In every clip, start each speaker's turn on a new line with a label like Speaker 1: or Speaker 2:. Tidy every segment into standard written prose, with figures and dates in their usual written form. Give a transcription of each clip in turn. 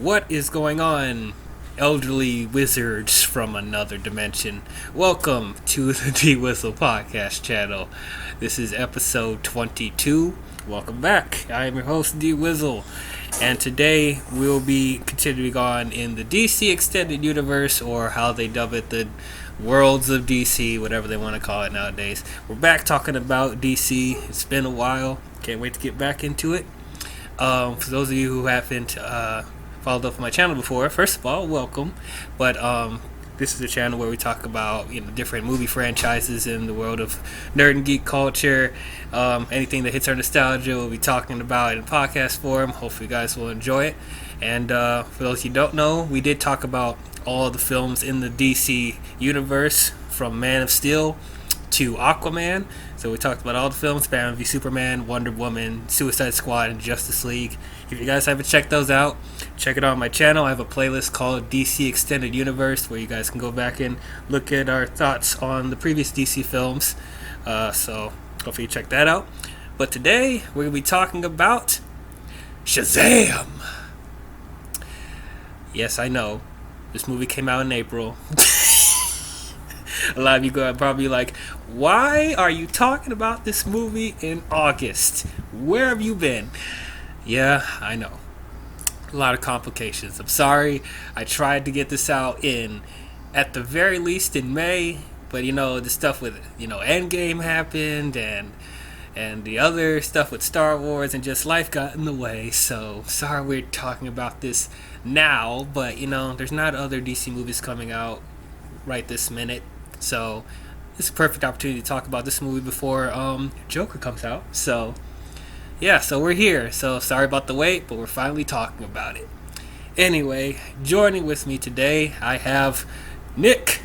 Speaker 1: What is going on, elderly wizards from another dimension? Welcome to the D-Wizzle podcast channel. This is episode 22. Welcome back. I am your host, D-Wizzle. And today we'll be continuing on in the DC Extended Universe, or how they dub it, the Worlds of DC, whatever they want to call it nowadays. We're back talking about DC. It's been a while. Can't wait to get back into it. For those of you who haven't followed up on my channel before, first of all, welcome. But this is a channel where we talk about different movie franchises in the world of nerd and geek culture. Anything that hits our nostalgia, we'll be talking about in podcast form. Hopefully, you guys will enjoy it. And for those you don't know, we did talk about all the films in the DC universe, from Man of Steel to Aquaman. So we talked about all the films: Batman v Superman, Wonder Woman, Suicide Squad, and Justice League. If you guys haven't checked those out, check it out on my channel. I have a playlist called DC Extended Universe where you guys can go back and look at our thoughts on the previous DC films. So hopefully you check that out. But today we're going to be talking about Shazam. Yes, I know. This movie came out in April. A lot of you are probably like, why are you talking about this movie in August? Where have you been? Yeah, I know. A lot of complications. I'm sorry. I tried to get this out at the very least in May, but the stuff with, Endgame happened and the other stuff with Star Wars, and just life got in the way. So sorry we're talking about this now, but there's not other DC movies coming out right this minute. So it's a perfect opportunity to talk about this movie before Joker comes out. So yeah, so we're here. So sorry about the wait, but we're finally talking about it. Anyway, joining with me today, I have Nick.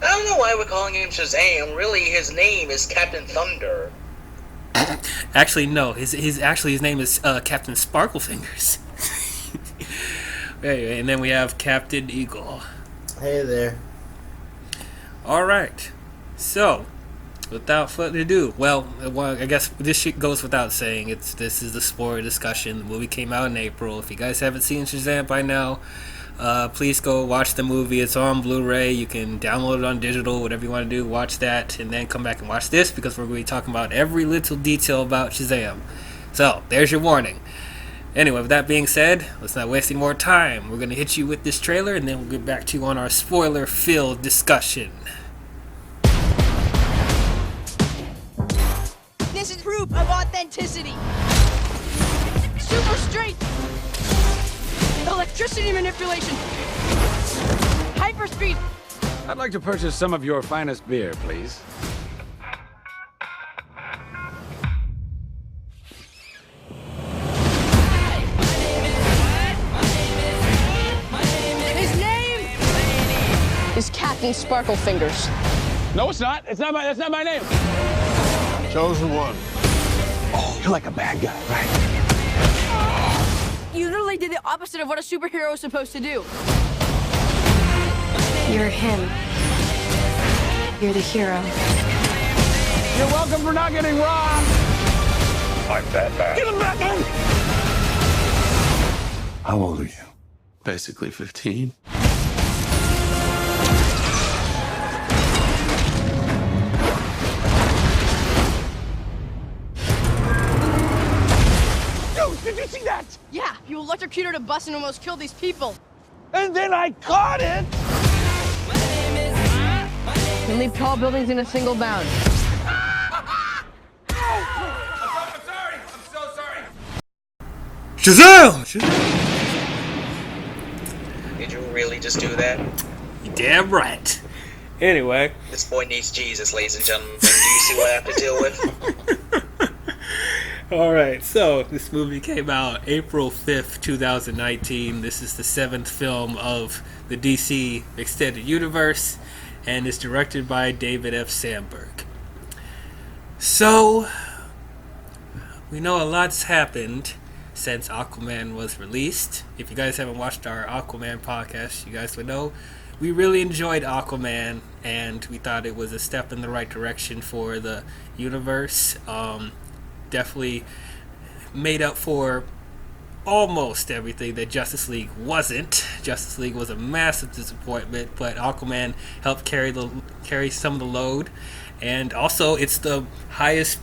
Speaker 2: I don't know why we're calling him Shazam. Really, his name is Captain Thunder.
Speaker 1: Actually, no. His name is Captain Sparklefingers. Anyway, and then we have Captain Eagle.
Speaker 3: Hey there.
Speaker 1: All right. So, without further ado, I guess this shit goes without saying. This is the spoiler discussion. The movie came out in April. If you guys haven't seen Shazam by now, please go watch the movie. It's on Blu-ray. You can download it on digital, whatever you want to do. Watch that, and then come back and watch this, because we're going to be talking about every little detail about Shazam. So, there's your warning. Anyway, with that being said, let's not waste any more time. We're going to hit you with this trailer, and then we'll get back to you on our spoiler-filled discussion.
Speaker 4: This is proof of authenticity. Super strength. Electricity manipulation. Hyperspeed.
Speaker 5: I'd like to purchase some of your finest beer, please.
Speaker 4: His name is Captain Sparklefingers.
Speaker 5: No, it's not. That's not my name.
Speaker 3: Chosen one.
Speaker 5: Oh, you're like a bad guy, right?
Speaker 4: You literally did the opposite of what a superhero is supposed to do.
Speaker 6: You're him. You're the hero.
Speaker 5: You're welcome for not getting robbed.
Speaker 7: I'm Batman.
Speaker 5: Get him back in!
Speaker 7: How old are you?
Speaker 8: Basically 15.
Speaker 5: Did you see that?
Speaker 4: Yeah, you electrocuted a bus and almost killed these people.
Speaker 5: And then I caught it!
Speaker 4: You leave tall buildings in a single bound.
Speaker 5: I'm sorry. I'm so sorry.
Speaker 1: Shazam!
Speaker 2: Did you really just do that?
Speaker 1: You damn right. Anyway.
Speaker 2: This boy needs Jesus, ladies and gentlemen. Do you see what I have to deal with?
Speaker 1: Alright, so this movie came out April 5th, 2019. This is the 7th film of the DC Extended Universe, and is directed by David F. Sandberg. So, we know a lot's happened since Aquaman was released. If you guys haven't watched our Aquaman podcast, you guys would know we really enjoyed Aquaman, and we thought it was a step in the right direction for the universe. Definitely made up for almost everything that Justice League wasn't. Justice League was a massive disappointment, but Aquaman helped carry some of the load, and also it's the highest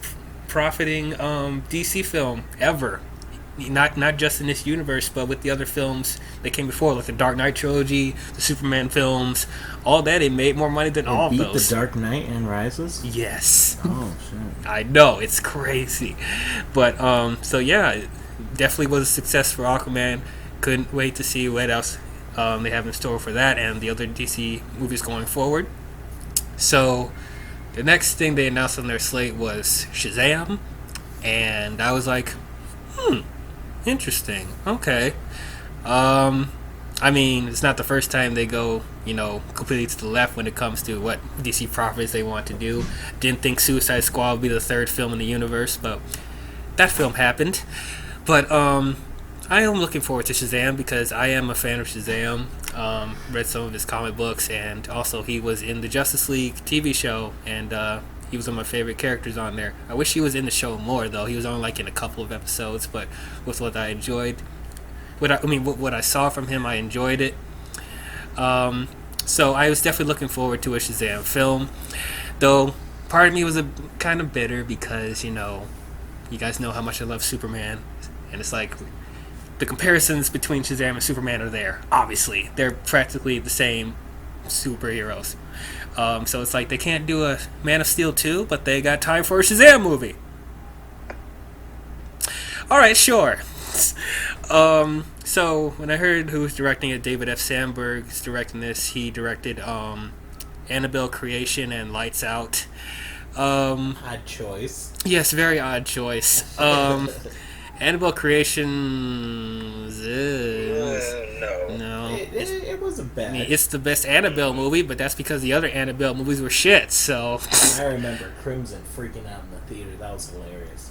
Speaker 1: profiting DC film ever. Not just in this universe, but with the other films that came before, like the Dark Knight trilogy, the Superman films, all that. It made more money than all of those.
Speaker 3: Beat the Dark Knight and Rises?
Speaker 1: Yes.
Speaker 3: Oh shit.
Speaker 1: I know, it's crazy, but so yeah, it definitely was a success for Aquaman. Couldn't wait to see what else they have in store for that and the other DC movies going forward. So the next thing they announced on their slate was Shazam, and I was like, interesting. Okay. I mean, it's not the first time they go, completely to the left when it comes to what DC properties they want to do. Didn't think Suicide Squad would be the third film in the universe, but that film happened. But I am looking forward to Shazam because I am a fan of Shazam. Read some of his comic books, and also he was in the Justice League TV show, and he was one of my favorite characters on there. I wish he was in the show more, though. He was only in a couple of episodes, but with what I enjoyed, what I saw from him, I enjoyed it. So I was definitely looking forward to a Shazam film, though part of me was kind of bitter because, you guys know how much I love Superman, and it's like the comparisons between Shazam and Superman are there. Obviously, they're practically the same superheroes. So it's like they can't do a Man of Steel 2, but they got time for a Shazam movie. Alright, sure. So when I heard who was directing it, David F. Sandberg is directing this. He directed Annabelle Creation and Lights Out.
Speaker 3: Odd choice.
Speaker 1: Yes, very odd choice. Annabelle Creation... No.
Speaker 3: It wasn't bad.
Speaker 1: I mean, it's the best Annabelle movie, but that's because the other Annabelle movies were shit, so...
Speaker 3: I remember Crimson freaking out in the theater. That was hilarious.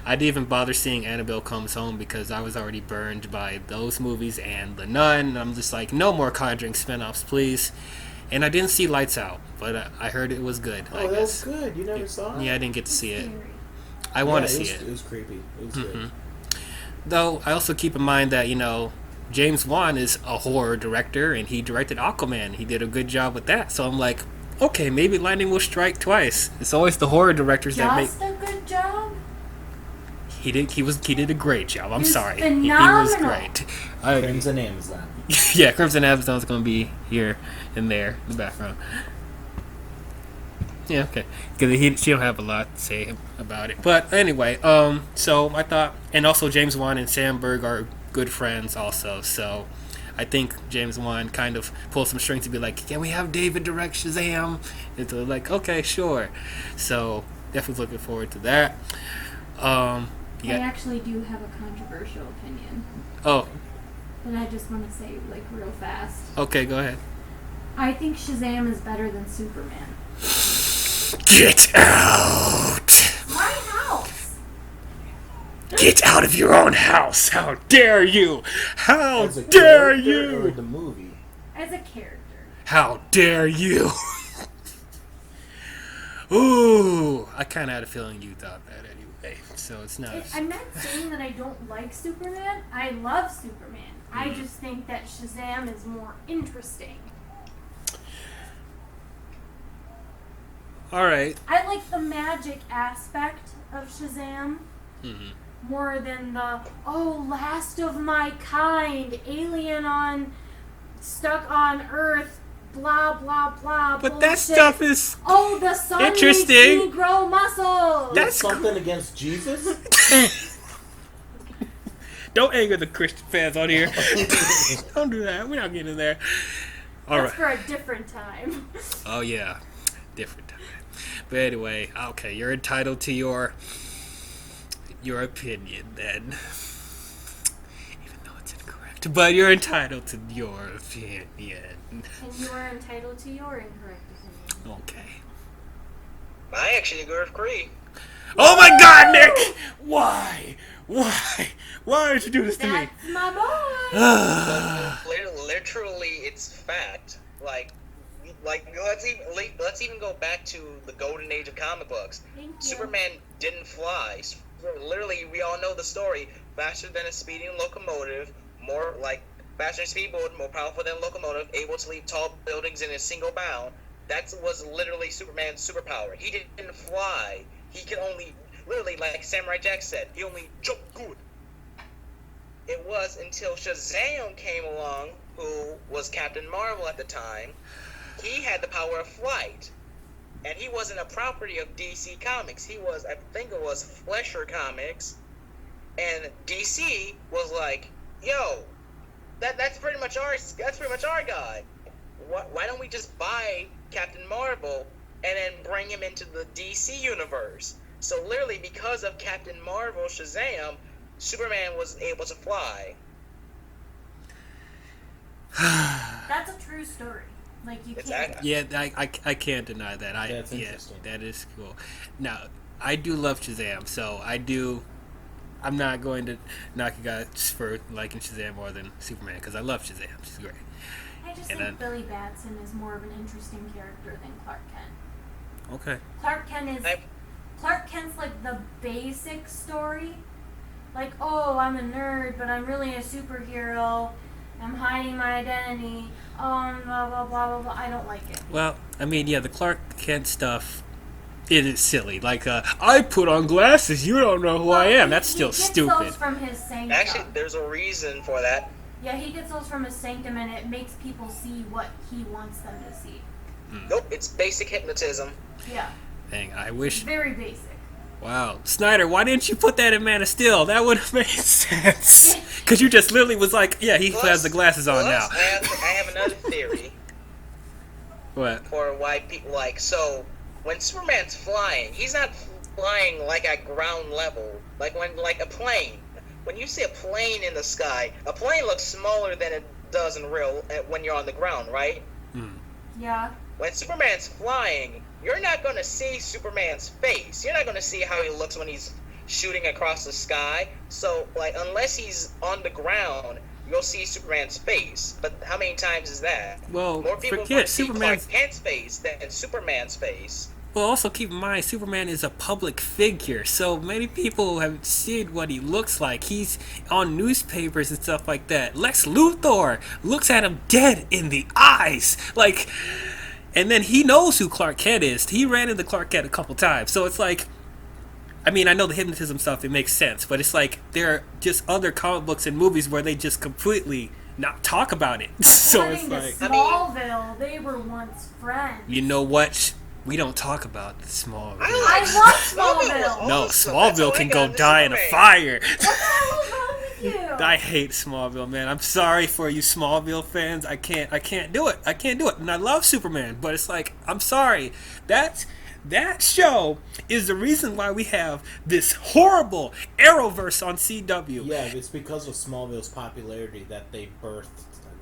Speaker 1: I didn't even bother seeing Annabelle Comes Home because I was already burned by those movies and The Nun. I'm just like, no more Conjuring spinoffs, please. And I didn't see Lights Out, but I heard it was good.
Speaker 3: Oh, that was good. You never saw it?
Speaker 1: Yeah, I didn't get to see it. I want to see it.
Speaker 3: It was creepy. It was good.
Speaker 1: Though, I also keep in mind that, James Wan is a horror director, and he directed Aquaman. He did a good job with that. So I'm like, okay, maybe lightning will strike twice. It's always the horror directors that make...
Speaker 9: Just a good job?
Speaker 1: He did a great job. I'm sorry.
Speaker 9: Phenomenal.
Speaker 1: He was great.
Speaker 3: Crimson Amazon.
Speaker 1: Yeah, Crimson Amazon's going to be here and there in the background. Yeah, okay. Because she don't have a lot to say about it. But anyway, so I thought... And also James Wan and Sandberg are good friends also. So I think James Wan kind of pulled some strings to be like, can we have David direct Shazam? And they're like, okay, sure. So definitely looking forward to that.
Speaker 9: I actually do have a controversial opinion.
Speaker 1: Oh.
Speaker 9: That I just want to say, real fast.
Speaker 1: Okay, go ahead.
Speaker 9: I think Shazam is better than Superman.
Speaker 1: Get out!
Speaker 9: My house!
Speaker 1: Get out of your own house! How dare you! How
Speaker 3: As a
Speaker 1: dare
Speaker 3: character
Speaker 1: you!
Speaker 3: Or the movie?
Speaker 9: As a character.
Speaker 1: How dare you! Ooh, I kind of had a feeling you thought that anyway, so it's not...
Speaker 9: I'm not saying that I don't like Superman. I love Superman. I just think that Shazam is more interesting.
Speaker 1: Alright.
Speaker 9: I like the magic aspect of Shazam more than the, last of my kind, alien stuck on Earth, blah, blah, blah,
Speaker 1: But
Speaker 9: bullshit.
Speaker 1: that stuff is
Speaker 9: the sun
Speaker 1: interesting.
Speaker 9: makes me grow muscles.
Speaker 3: That's something against Jesus?
Speaker 1: Don't anger the Christian fans on here. Don't do that. We're not getting in there.
Speaker 9: That's for a different time.
Speaker 1: Oh, yeah. Different time. But anyway, okay, you're entitled to your opinion then. Even though it's incorrect. But you're entitled to your opinion.
Speaker 9: And you are entitled to your incorrect opinion.
Speaker 1: Okay.
Speaker 2: I actually agree.
Speaker 1: Oh my God, Nick! Why? Why did you do this to me?
Speaker 9: That's my boy!
Speaker 2: Literally, it's fact. Let's even go back to the golden age of comic books.
Speaker 9: Thank you.
Speaker 2: Superman didn't fly. literally, we all know the story. Faster than a speeding locomotive, more like faster speedboat, more powerful than a locomotive, able to leap tall buildings in a single bound. That was literally Superman's superpower. He didn't fly. He could only, literally, like Samurai Jack said, he only jumped good. It was until Shazam came along, who was Captain Marvel at the time. He had the power of flight. And he wasn't a property of DC Comics. He was, I think it was Fleischer Comics. And DC was like, yo, that's pretty much our guy. Why don't we just buy Captain Marvel and then bring him into the DC universe? So literally, because of Captain Marvel, Shazam, Superman was able to fly.
Speaker 9: That's a true story. Like, you
Speaker 2: Exactly.
Speaker 9: can't.
Speaker 1: Yeah, I can't deny that.
Speaker 3: That's interesting.
Speaker 1: That is cool. Now, I do love Shazam, so I'm not going to knock you guys for liking Shazam more than Superman, because I love Shazam. She's great.
Speaker 9: I just think Billy Batson is more of an interesting character than Clark Kent.
Speaker 1: Okay.
Speaker 9: Clark Kent's like the basic story. Like, oh, I'm a nerd, but I'm really a superhero. I'm hiding my identity. Blah, blah, blah, blah, blah. I don't like it.
Speaker 1: Well, I mean, yeah, the Clark Kent stuff, it is silly. Like, I put on glasses, you don't know who I am. That's still
Speaker 9: he gets
Speaker 1: stupid.
Speaker 9: Those from his sanctum.
Speaker 2: Actually, there's a reason for that.
Speaker 9: Yeah, he gets those from his sanctum, and it makes people see what he wants them to see.
Speaker 2: Nope, it's basic hypnotism.
Speaker 9: Yeah.
Speaker 1: Dang, I wish.
Speaker 9: Very basic.
Speaker 1: Wow. Snyder, why didn't you put that in Man of Steel? That would have made sense. Because you just literally was like, yeah, he has the glasses on now.
Speaker 2: I have another theory.
Speaker 1: What?
Speaker 2: For why people like, so when Superman's flying, he's not flying like at ground level. Like a plane. When you see a plane in the sky, a plane looks smaller than it does in real when you're on the ground, right?
Speaker 9: Yeah.
Speaker 2: When Superman's flying, you're not going to see Superman's face. You're not going to see how he looks when he's shooting across the sky. So, like, unless he's on the ground, you'll see Superman's face. But how many times is that?
Speaker 1: Well,
Speaker 2: more people
Speaker 1: forget
Speaker 2: see
Speaker 1: Superman's.
Speaker 2: Clark Kent's face than Superman's face.
Speaker 1: Well, also keep in mind, Superman is a public figure, so many people have seen what he looks like. He's on newspapers and stuff like that. Lex Luthor looks at him dead in the eyes, like, and then he knows who Clark Kent is. He ran into Clark Kent a couple times, so it's like, I mean, I know the hypnotism stuff, it makes sense, but it's like there are just other comic books and movies where they just completely not talk about it. So
Speaker 9: According
Speaker 1: it's
Speaker 9: to
Speaker 1: like,
Speaker 9: Smallville, they were once friends.
Speaker 1: you know what? We don't talk about the Smallville.
Speaker 9: I love Smallville.
Speaker 1: No,
Speaker 2: Awesome.
Speaker 1: Smallville can go die in a fire.
Speaker 9: What the hell is wrong with you?
Speaker 1: I hate Smallville, man. I'm sorry for you Smallville fans. I can't do it. I can't do it. And I love Superman, but it's like, I'm sorry. That show is the reason why we have this horrible Arrowverse on CW.
Speaker 3: Yeah, it's because of Smallville's popularity that they birthed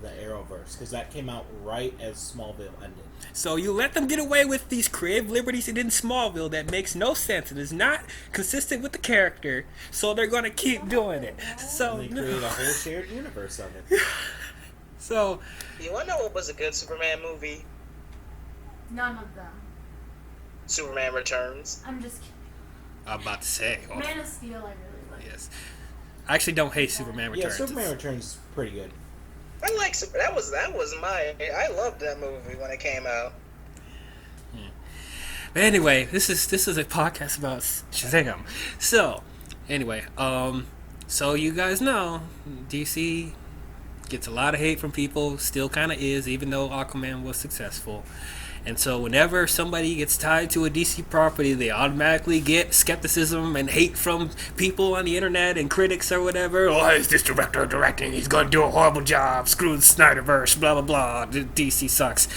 Speaker 3: the Arrowverse, because that came out right as Smallville ended.
Speaker 1: So you let them get away with these creative liberties in Smallville that makes no sense and is not consistent with the character, so they're going to keep doing it. So
Speaker 3: And they create a whole shared universe of it.
Speaker 1: So
Speaker 2: You want to know what was a good Superman movie?
Speaker 9: None of them.
Speaker 2: Superman Returns.
Speaker 9: I'm just kidding.
Speaker 1: I'm about to say,
Speaker 9: Man of Steel, I really like.
Speaker 1: yes. I actually don't hate Superman
Speaker 3: Yeah,
Speaker 1: Returns.
Speaker 3: Superman Returns is pretty good.
Speaker 2: I like that was I loved that movie when it came out.
Speaker 1: But anyway, this is a podcast about Shazam. So, anyway, so you guys know DC gets a lot of hate from people, still kind of is, even though Aquaman was successful. And so whenever somebody gets tied to a DC property, they automatically get skepticism and hate from people on the internet and critics or whatever. Oh, is this director directing? He's going to do a horrible job. Screw the Snyderverse, blah, blah, blah. DC sucks.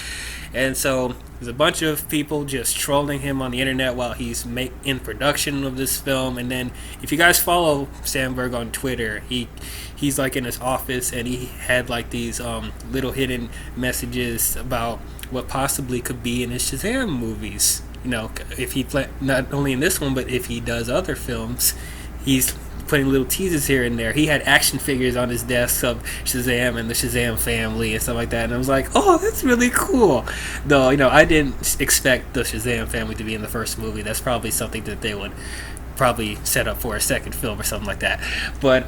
Speaker 1: And so there's a bunch of people just trolling him on the internet while he's in production of this film. And then if you guys follow Sandberg on Twitter, he's like in his office and he had like these little hidden messages about what possibly could be in his Shazam movies. You know, if he not only in this one, but if he does other films, he's putting little teasers here and there. He had action figures on his desk of Shazam and the Shazam family and stuff like that, and I was like, oh, that's really cool. Though, you know, I didn't expect the Shazam family to be in the first movie. That's probably something that they would probably set up for a second film or something like that. But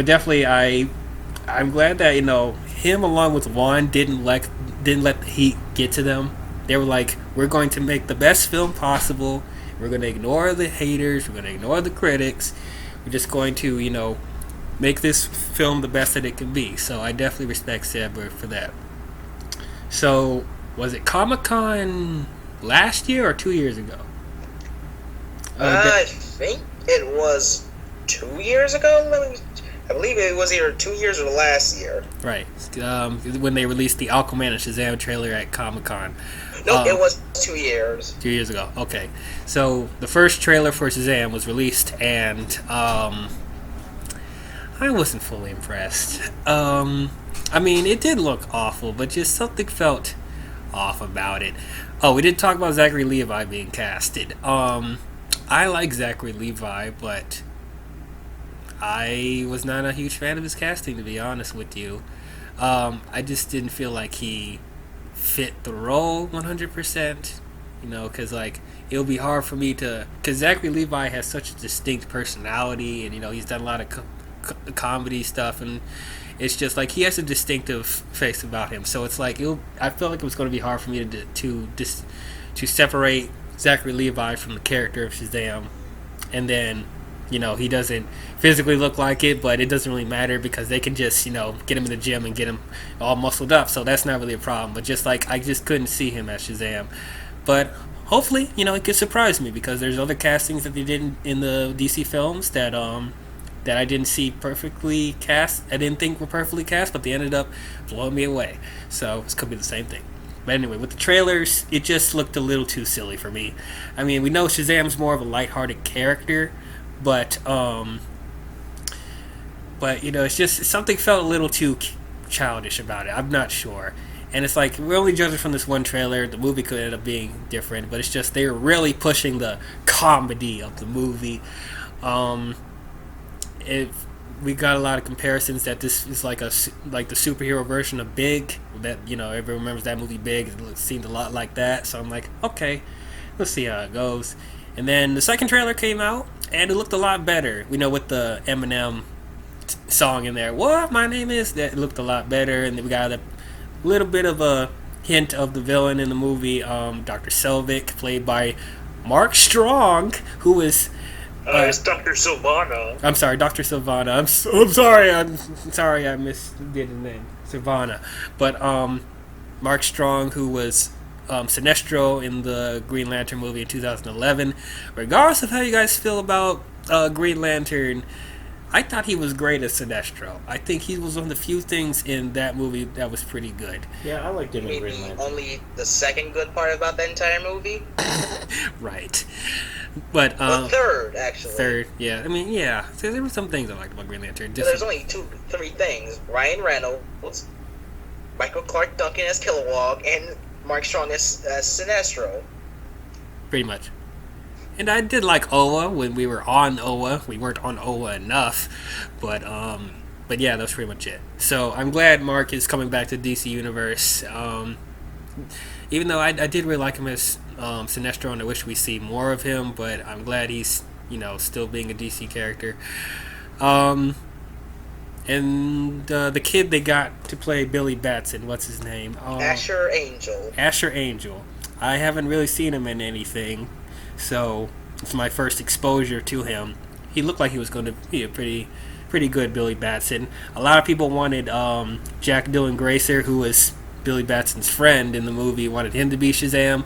Speaker 1: definitely I'm glad that him along with Juan didn't let the heat get to them. They were like, we're going to make the best film possible. We're going to ignore the haters. We're going to ignore the critics. We're just going to make this film the best that it can be. So I definitely respect Saber for that. So was it Comic-Con last year or 2 years ago?
Speaker 2: I think it was 2 years ago. I believe it was either 2 years or last year.
Speaker 1: Right. When they released the Aquaman and Shazam trailer at Comic-Con.
Speaker 2: No, it was 2 years.
Speaker 1: 2 years ago. Okay. So the first trailer for Shazam was released, and I wasn't fully impressed. I mean, it did look awful, but just something felt off about it. Oh, we did talk about Zachary Levi being casted. I like Zachary Levi, but I was not a huge fan of his casting, to be honest with you. I just didn't feel like he fit the role 100%, because it'll be hard for me to, because Zachary Levi has such a distinct personality, and he's done a lot of comedy stuff, and it's just like he has a distinctive face about him. So it's like I felt like it was going to be hard for me to separate Zachary Levi from the character of Shazam, and then he doesn't physically look like it, but it doesn't really matter because they can just get him in the gym and get him all muscled up, so that's not really a problem. But just I just couldn't see him as Shazam. But hopefully it could surprise me, because there's other castings that they did in the DC films that I didn't see perfectly cast. I didn't think were perfectly cast, but they ended up blowing me away. So this could be the same thing. But anyway, with the trailers, it just looked a little too silly for me. I mean, we know Shazam's more of a lighthearted character, but it's just something felt a little too childish about it. I'm not sure. And it's like, we're only judging from this one trailer. The movie could end up being different, but it's just they're really pushing the comedy of the movie. We got a lot of comparisons that this is like the superhero version of Big. That everyone remembers that movie Big. It seemed a lot like that. So I'm like, okay, let's see how it goes. And then the second trailer came out, and it looked a lot better. With the Eminem song in there. What my name is? That looked a lot better, and then we got a little bit of a hint of the villain in the movie, Dr. Selvig, played by Mark Strong, who is.
Speaker 2: It's Dr. Sylvana.
Speaker 1: I'm sorry, Dr. Sylvana. I'm sorry, I misdid his name, Sylvana. But Mark Strong, who was Sinestro in the Green Lantern movie in 2011. Regardless of how you guys feel about Green Lantern, I thought he was great as Sinestro. I think he was one of the few things in that movie that was pretty good.
Speaker 3: Yeah, I liked him in Green
Speaker 2: Maybe
Speaker 3: Lantern.
Speaker 2: only the second good part about the entire movie.
Speaker 1: Right. But
Speaker 2: the third, actually.
Speaker 1: Third, yeah. I mean, yeah. So there were some things I liked about Green Lantern.
Speaker 2: So there's only 3 things: Ryan Reynolds, Michael Clark Duncan as Kilowog, and Mark Strong as Sinestro.
Speaker 1: Pretty much. And I did like Oa when we were on Oa. We weren't on Oa enough, but yeah, that's pretty much it. So I'm glad Mark is coming back to the DC Universe. Even though I did really like him as Sinestro, and I wish we see more of him, but I'm glad he's still being a DC character. And the kid they got to play Billy Batson, what's his name?
Speaker 2: Asher Angel.
Speaker 1: Asher Angel. I haven't really seen him in anything, so it's my first exposure to him. He looked like he was going to be a pretty good Billy Batson. A lot of people wanted Jack Dylan Grazer, who was Billy Batson's friend in the movie, wanted him to be Shazam.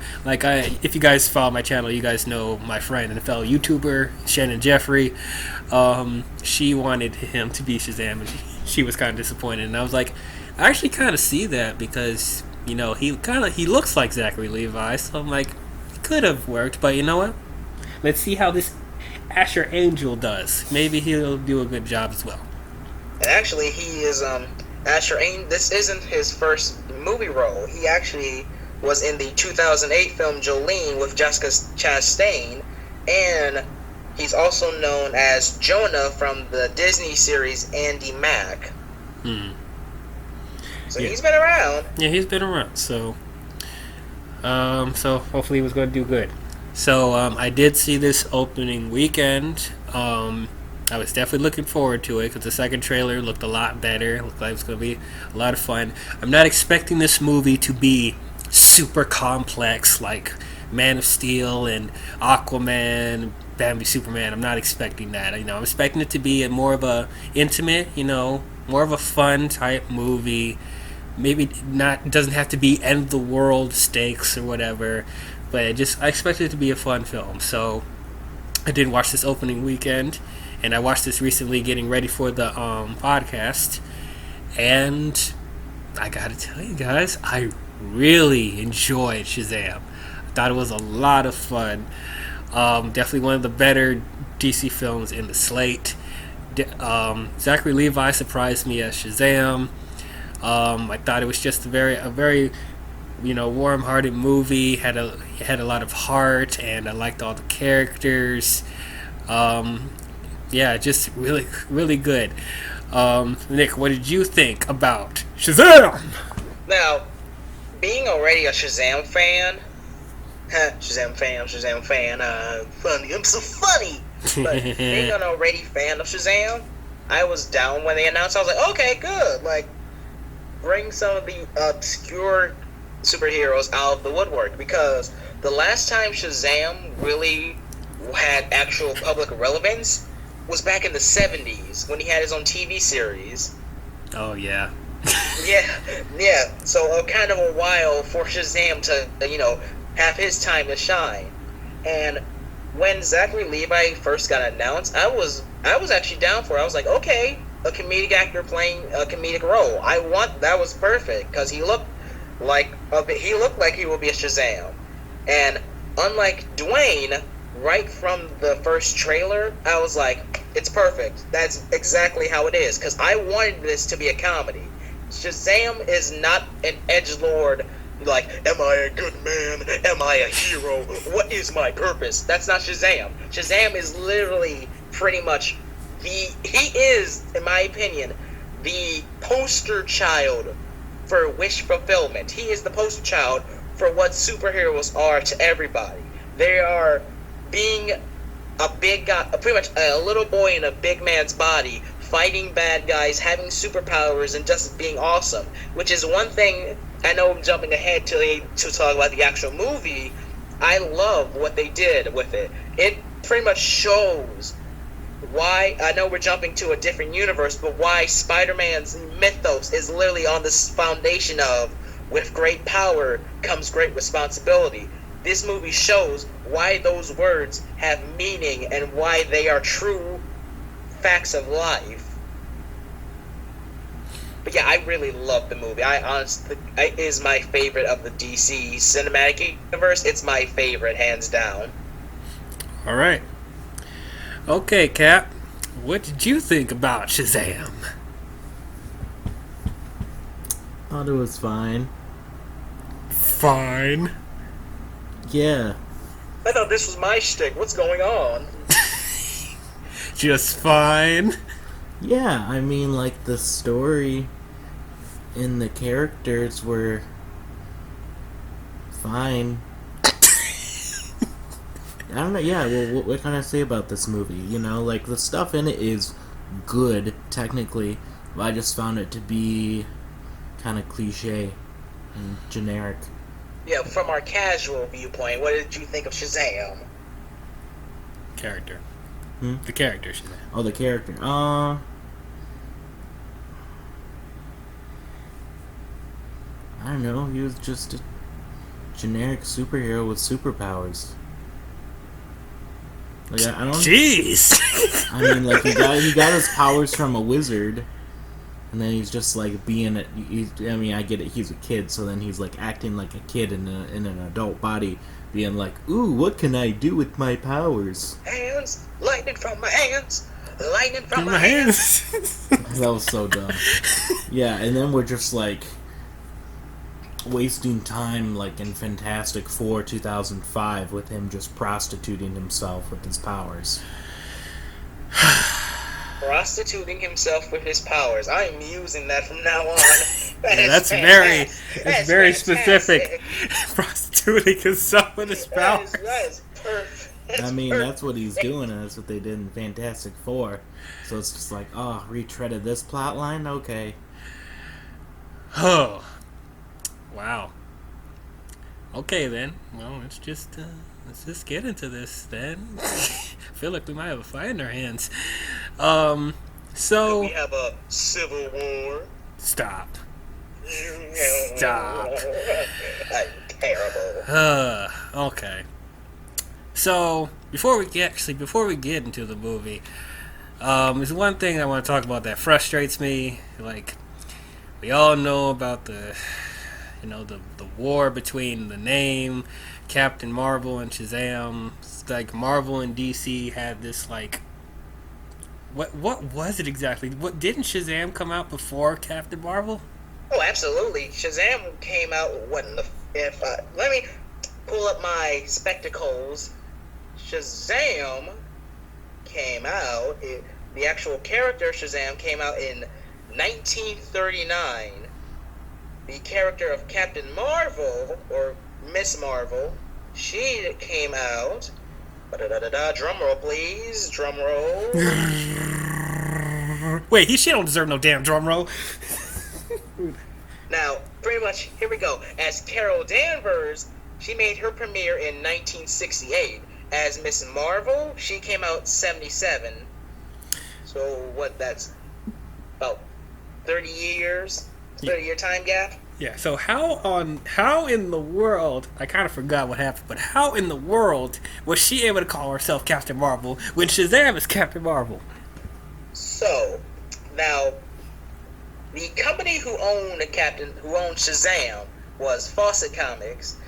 Speaker 1: If you guys follow my channel, you guys know my friend and fellow YouTuber, Shannon Jeffrey. She wanted him to be Shazam, and she was kind of disappointed. And I was like, I actually kind of see that, because he looks like Zachary Levi, so I'm like, it could have worked, but you know what? Let's see how this Asher Angel does. Maybe he'll do a good job as well.
Speaker 2: And actually, he is Asher Angel. This isn't his first movie role. He actually was in the 2008 film Jolene with Jessica Chastain, and he's also known as Jonah from the Disney series Andy Mack. So yeah. He's been around.
Speaker 1: Yeah, he's been around. So hopefully he was going to do good. So I did see this opening weekend. I was definitely looking forward to it because the second trailer looked a lot better. It looked like it was going to be a lot of fun. I'm not expecting this movie to be super complex like Man of Steel and Aquaman, Batman v Superman. I'm not expecting that. I'm expecting it to be a more of a intimate, more of a fun type movie. Maybe not. It doesn't have to be end of the world stakes or whatever, but I expect it to be a fun film. So I did watch this opening weekend, and I watched this recently getting ready for the podcast, and I gotta tell you guys, I really enjoyed Shazam. I thought it was a lot of fun. Definitely one of the better DC films in the slate. Zachary Levi surprised me as Shazam. I thought it was just a very warm-hearted movie. Had a lot of heart, and I liked all the characters. Just really, really good. Nick, what did you think about Shazam?
Speaker 2: Now, being already a Shazam fan, Shazam fan, funny, I'm so funny. But being an already fan of Shazam, I was down when they announced. I was like, okay, good. Like, bring some of the obscure superheroes out of the woodwork, because the last time Shazam really had actual public relevance was back in the 70s when he had his own TV series.
Speaker 1: Oh, yeah.
Speaker 2: yeah. So kind of a while for Shazam to, have his time to shine. And when Zachary Levi first got announced, I was actually down for it. I was like, okay, a comedic actor playing a comedic role. That was perfect, because he looked like he would be a Shazam. And unlike Dwayne, right from the first trailer, I was like, it's perfect. That's exactly how it is, because I wanted this to be a comedy. Shazam is not an edgelord, like, am I a good man? Am I a hero? What is my purpose? That's not Shazam. Shazam is literally pretty much he is, in my opinion, the poster child for wish fulfillment. He is the poster child for what superheroes are to everybody. They are being a big guy, pretty much a little boy in a big man's body, fighting bad guys, having superpowers, and just being awesome. Which is one thing. I know I'm jumping ahead to talk about the actual movie. I love what they did with it. It pretty much shows why, I know we're jumping to a different universe, but why Spider-Man's mythos is literally on this foundation of, with great power comes great responsibility. This movie shows why those words have meaning and why they are true facts of life. But yeah, I really love the movie. It is my favorite of the DC cinematic universe. It's my favorite, hands down.
Speaker 1: All right. Okay, Cap. What did you think about Shazam?
Speaker 3: Thought it was fine.
Speaker 1: Fine.
Speaker 3: Yeah.
Speaker 2: I thought this was my shtick. What's going on?
Speaker 1: Just fine.
Speaker 3: Yeah, I mean, like, the story and the characters were fine. I don't know, yeah, well, what can I say about this movie? Like, the stuff in it is good, technically, but I just found it to be kind of cliche and generic.
Speaker 2: Yeah, from our casual viewpoint, what did you think of Shazam?
Speaker 1: Character. The character, Shazam.
Speaker 3: Oh, the character. I don't know, he was just a generic superhero with superpowers. Like, I don't.
Speaker 1: Jeez.
Speaker 3: I mean, like, he got his powers from a wizard, and then he's just like being I get it. He's a kid, so then he's like acting like a kid in an adult body, being like, "Ooh, what can I do with my powers?"
Speaker 2: Hands, lightning from my hands, lightning from my hands.
Speaker 3: That was so dumb. Yeah, and then we're just like wasting time, like in Fantastic Four 2005, with him just prostituting himself with his powers.
Speaker 2: Prostituting himself with his powers. I'm using that from now on.
Speaker 1: That's very specific. Prostituting himself with his powers.
Speaker 2: That is perfect.
Speaker 3: I mean, that's what he's doing, and that's what they did in Fantastic Four. So it's just like, oh, retreaded this plot line? Okay.
Speaker 1: Oh. Wow. Okay, then. Well, let's just get into this, then. I feel like we might have a fight in our hands. So...
Speaker 2: We have a civil war.
Speaker 1: Stop. Stop.
Speaker 2: I'm terrible.
Speaker 1: Okay. So, before we get into the movie, there's one thing I want to talk about that frustrates me. Like, we all know about the war between the name Captain Marvel and Shazam. It's like Marvel and DC had this, like, what was it exactly? What, didn't Shazam come out before Captain Marvel?
Speaker 2: Oh, absolutely. Shazam came out let me pull up my spectacles. Shazam came out. The actual character Shazam came out in 1939. The character of Captain Marvel, or Miss Marvel, she came out. Drum roll, please. Drum roll.
Speaker 1: Wait, she don't deserve no damn drum roll.
Speaker 2: Now, pretty much, here we go. As Carol Danvers, she made her premiere in 1968. As Miss Marvel, she came out 77. So that's about 30 years. 30-year time gap.
Speaker 1: Yeah. So how in the world? I kind of forgot what happened, but how in the world was she able to call herself Captain Marvel when Shazam is Captain Marvel?
Speaker 2: So now, the company who owned Shazam was Fawcett Comics.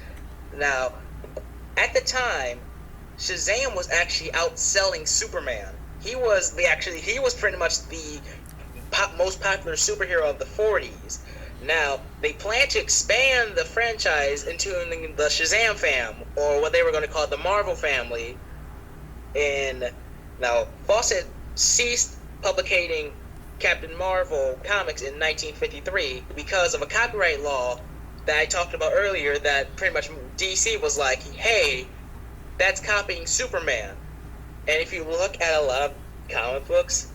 Speaker 2: Now, at the time, Shazam was actually outselling Superman. He was pretty much the most popular superhero of the 40s. Now, they plan to expand the franchise into the Shazam fam, or what they were going to call the Marvel family. Now, Fawcett ceased publicating Captain Marvel comics in 1953 because of a copyright law that I talked about earlier, that pretty much DC was like, hey, that's copying Superman. And if you look at a lot of comic books,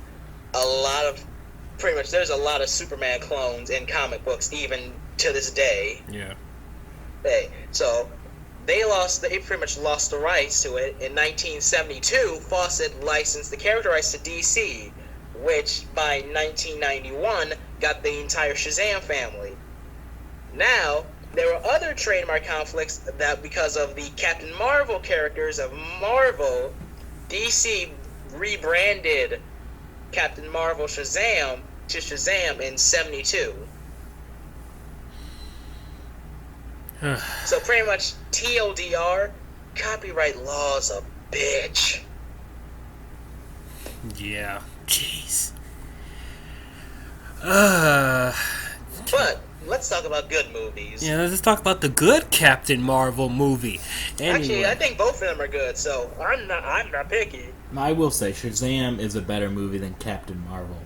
Speaker 2: there's a lot of Superman clones in comic books, even to this day.
Speaker 1: Yeah.
Speaker 2: So they pretty much lost the rights to it. In 1972, Fawcett licensed the character rights to DC, which by 1991 got the entire Shazam family. Now, there were other trademark conflicts that because of the Captain Marvel characters of Marvel, DC rebranded Captain Marvel Shazam to Shazam in 72. So pretty much TLDR, copyright law's a bitch.
Speaker 1: Yeah. Jeez.
Speaker 2: But let's talk about good movies.
Speaker 1: Yeah, let's talk about the good Captain Marvel movie. Anyway.
Speaker 2: Actually, I think both of them are good, so I'm not picky.
Speaker 3: I will say Shazam is a better movie than Captain Marvel.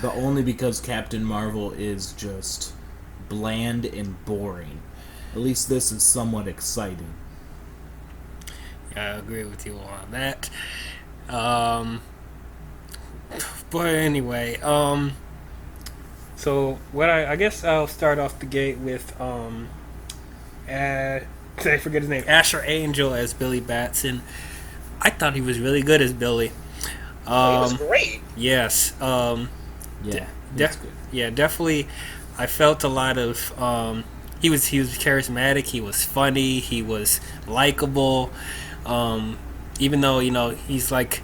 Speaker 3: But only because Captain Marvel is just bland and boring. At least this is somewhat exciting.
Speaker 1: Yeah, I agree with you on that. But anyway, so what I guess I'll start off the gate with I forget his name, Asher Angel as Billy Batson. I thought he was really good as Billy.
Speaker 2: He was great.
Speaker 1: Yes.
Speaker 3: Yeah, that's good.
Speaker 1: Yeah, definitely. I felt a lot of. He was charismatic. He was funny. He was likable. Even though he's like,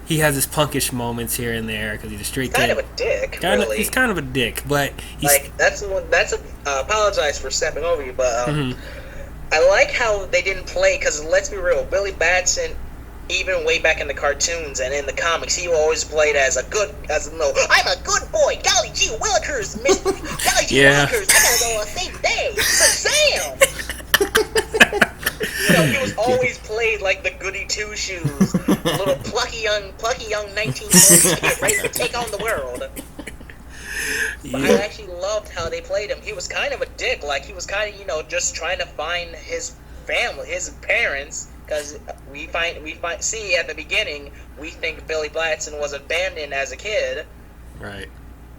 Speaker 1: he has his punkish moments here and there because he's a street kid.
Speaker 2: Kind of a dick. Really.
Speaker 1: He's kind of a dick, but he's
Speaker 2: like apologize for stepping over you, but I like how they didn't play, because let's be real, Billy Batson, even way back in the cartoons and in the comics, he always played I'm a good boy. Golly gee willikers, miss. Golly gee willikers, I gotta go on same day. Shazam! He was always played like the goody two shoes, little plucky young 19-year-old kid ready to take on the world. But I actually loved how they played him. He was kind of a dick. Like, he was kind of, just trying to find his family, his parents, because we see at the beginning, we think Billy Batson was abandoned as a kid.
Speaker 1: Right.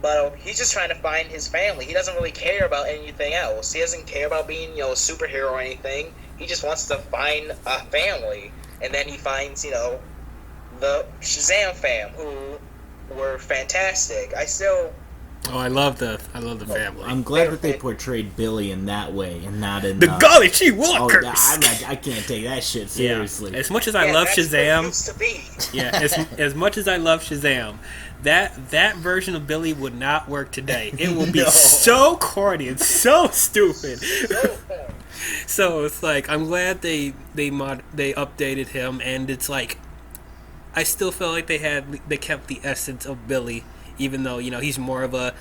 Speaker 2: But he's just trying to find his family. He doesn't really care about anything else. He doesn't care about being, a superhero or anything. He just wants to find a family. And then he finds, the Shazam fam, who were fantastic.
Speaker 1: I love the family.
Speaker 3: I'm glad that they portrayed Billy in that way and not in
Speaker 1: the Golly Gee Walkers.
Speaker 3: I can't take that shit seriously.
Speaker 1: Yeah. As much as I love Shazam,
Speaker 2: used to be.
Speaker 1: as much as I love Shazam, that version of Billy would not work today. It will be so corny and so stupid. So it's like I'm glad they updated him, and it's like I still feel like they kept the essence of Billy. Even though he's more of a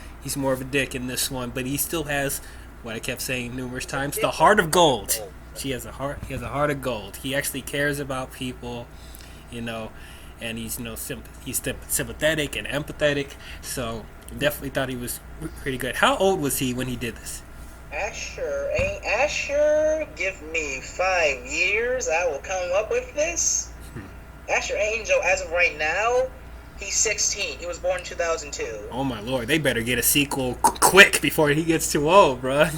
Speaker 1: dick in this one, but he still has what I kept saying numerous times: the heart of gold. He has a heart of gold. He actually cares about people, and he's he's sympathetic and empathetic. So definitely thought he was pretty good. How old was he when he did this?
Speaker 2: Asher, give me 5 years. I will come up with this. Asher Angel, as of right now. He's 16. He was born in 2002.
Speaker 1: Oh my lord! They better get a sequel quick before he gets too old, bro.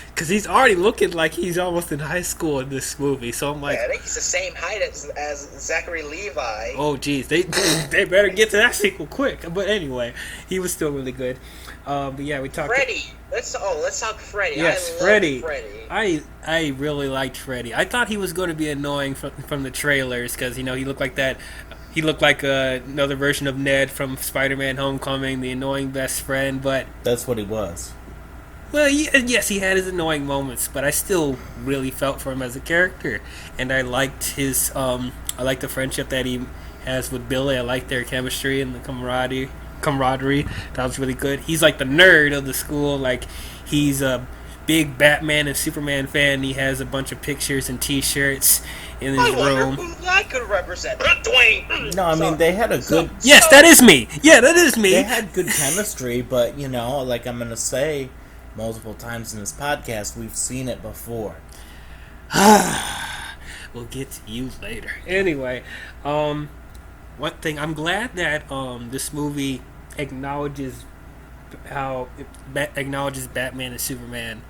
Speaker 1: Because he's already looking like he's almost in high school in this movie. So I'm like,
Speaker 2: I think he's the same height as Zachary Levi.
Speaker 1: Oh geez, they better get to that sequel quick. But anyway, he was still really good. But yeah, we talked.
Speaker 2: Freddy. Let's talk Freddy.
Speaker 1: Yes, Freddy. I really liked Freddy. I thought he was going to be annoying from the trailers because he looked like that. He looked like another version of Ned from Spider-Man: Homecoming, the annoying best friend. But
Speaker 3: that's what he was.
Speaker 1: Well, yes, he had his annoying moments, but I still really felt for him as a character, and I liked his. I liked the friendship that he has with Billy. I liked their chemistry and the camaraderie. That was really good. He's like the nerd of the school. Like he's a big Batman and Superman fan. He has a bunch of pictures and T-shirts in his room.
Speaker 2: Who I could represent Dwayne.
Speaker 3: No, I mean they had a good.
Speaker 1: Yes, that is me. Yeah, that is me.
Speaker 3: They had good chemistry, but like I'm gonna say multiple times in this podcast, we've seen it before.
Speaker 1: We'll get to you later. Anyway, one thing I'm glad that this movie acknowledges Batman and Superman,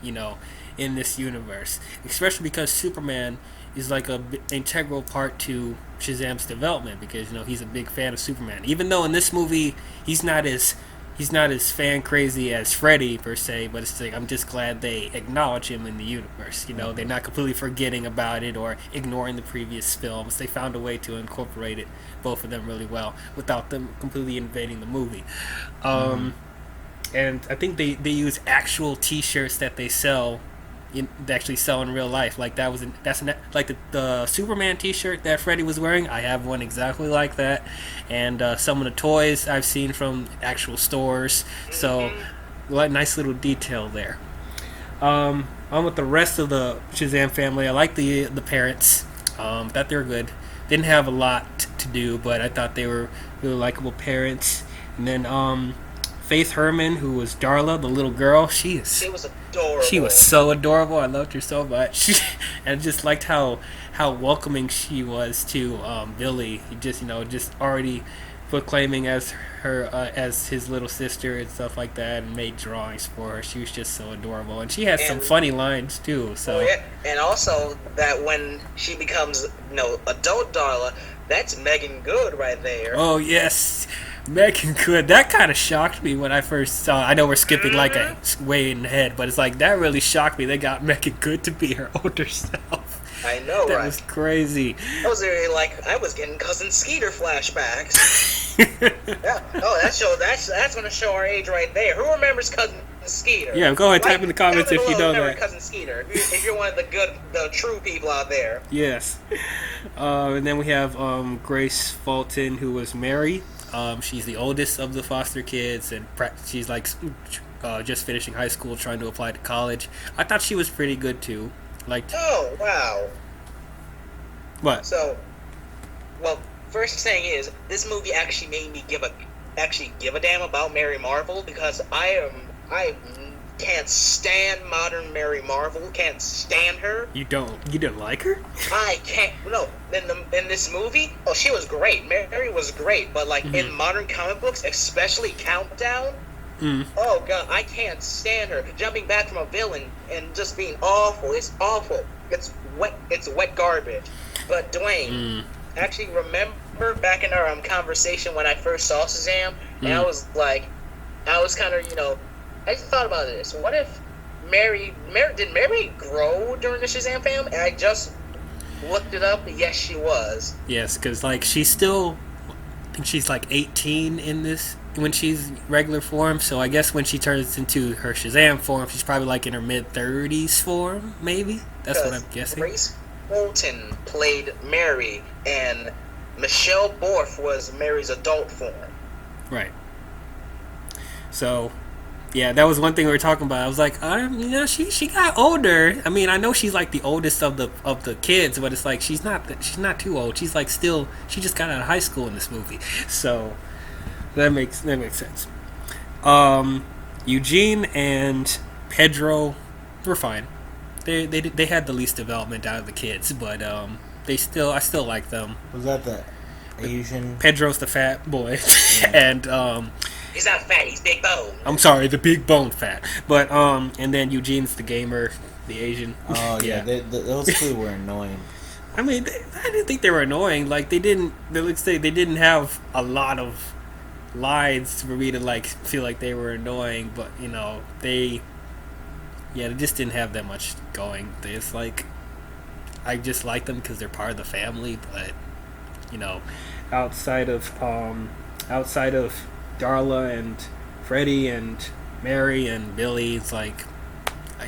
Speaker 1: in this universe, especially because Superman is like a integral part to Shazam's development because he's a big fan of Superman. Even though in this movie he's not as fan crazy as Freddy per se, but it's like I'm just glad they acknowledge him in the universe. They're not completely forgetting about it or ignoring the previous films. They found a way to incorporate it, both of them, really well without them completely invading the movie. And I think they use actual T-shirts that they actually sell in real life. Like like the Superman T-shirt that Freddy was wearing. I have one exactly like that, and some of the toys I've seen from actual stores. So, nice little detail there. On with the rest of the Shazam family, I like the parents. Thought they were good. Didn't have a lot to do, but I thought they were really likable parents. And then Faith Herman, who was Darla, the little girl, she was
Speaker 2: adorable.
Speaker 1: She was so adorable. I loved her so much, and I just liked how welcoming she was to Billy. He just already proclaiming as her as his little sister and stuff like that, and made drawings for her. She was just so adorable, and she had some funny lines too. So
Speaker 2: and also that when she becomes adult Darla, that's Megan Good right there.
Speaker 1: Oh yes. Megan Good. That kind of shocked me when I first saw it. I know we're skipping like a way in ahead, but it's like that really shocked me. They got Megan Good to be her older self.
Speaker 2: I know,
Speaker 1: that was crazy.
Speaker 2: I was really like, I was getting Cousin Skeeter flashbacks. Yeah. Oh, that's gonna show our age right there. Who remembers Cousin Skeeter?
Speaker 1: Yeah, go ahead, type in the comments if you know that.
Speaker 2: Cousin Skeeter, if you're one of the true people out there.
Speaker 1: Yes. And then we have Grace Fulton, who was Mary. She's the oldest of the foster kids, and she's like just finishing high school, trying to apply to college. I thought she was pretty good too.
Speaker 2: Oh wow!
Speaker 1: What?
Speaker 2: So, first thing is, this movie actually made me give a damn about Mary Marvel because I can't stand modern Mary Marvel. Can't stand her.
Speaker 1: You didn't like her?
Speaker 2: I can't. No, in this movie, oh, she was great. Mary was great, but like in modern comic books, especially Countdown. Oh god, I can't stand her. Jumping back from a villain and just being awful. It's awful. It's wet. It's wet garbage. But Dwayne, actually remember back in our conversation when I first saw Shazam, and I was kind of, I just thought about this. What if did Mary grow during the Shazam film? And I just looked it up. Yes, she was.
Speaker 1: Yes, because like she's still, I think she's like 18 in this when she's regular form. So I guess when she turns into her Shazam form, she's probably like in her mid-30s form, maybe. That's what I'm guessing.
Speaker 2: Grace Bolton played Mary, and Michelle Borth was Mary's adult form.
Speaker 1: Right. So, yeah, that was one thing we were talking about. I was like, she got older. I mean, I know she's like the oldest of the kids, but it's like she's not too old. She's like she just got out of high school in this movie. So that makes sense. Eugene and Pedro were fine. They had the least development out of the kids, but I still like them.
Speaker 3: Was that the Asian?
Speaker 1: Pedro's the fat boy, and
Speaker 2: he's not fat. He's big bone.
Speaker 1: I'm sorry, the big bone fat. But and then Eugene's the gamer, the Asian.
Speaker 3: Oh yeah, those two were annoying.
Speaker 1: I mean, I didn't think they were annoying. Like they didn't have a lot of lines for me to like feel like they were annoying. But they just didn't have that much going. It's like I just like them because they're part of the family. But outside of Darla and Freddie and Mary and Billy, it's like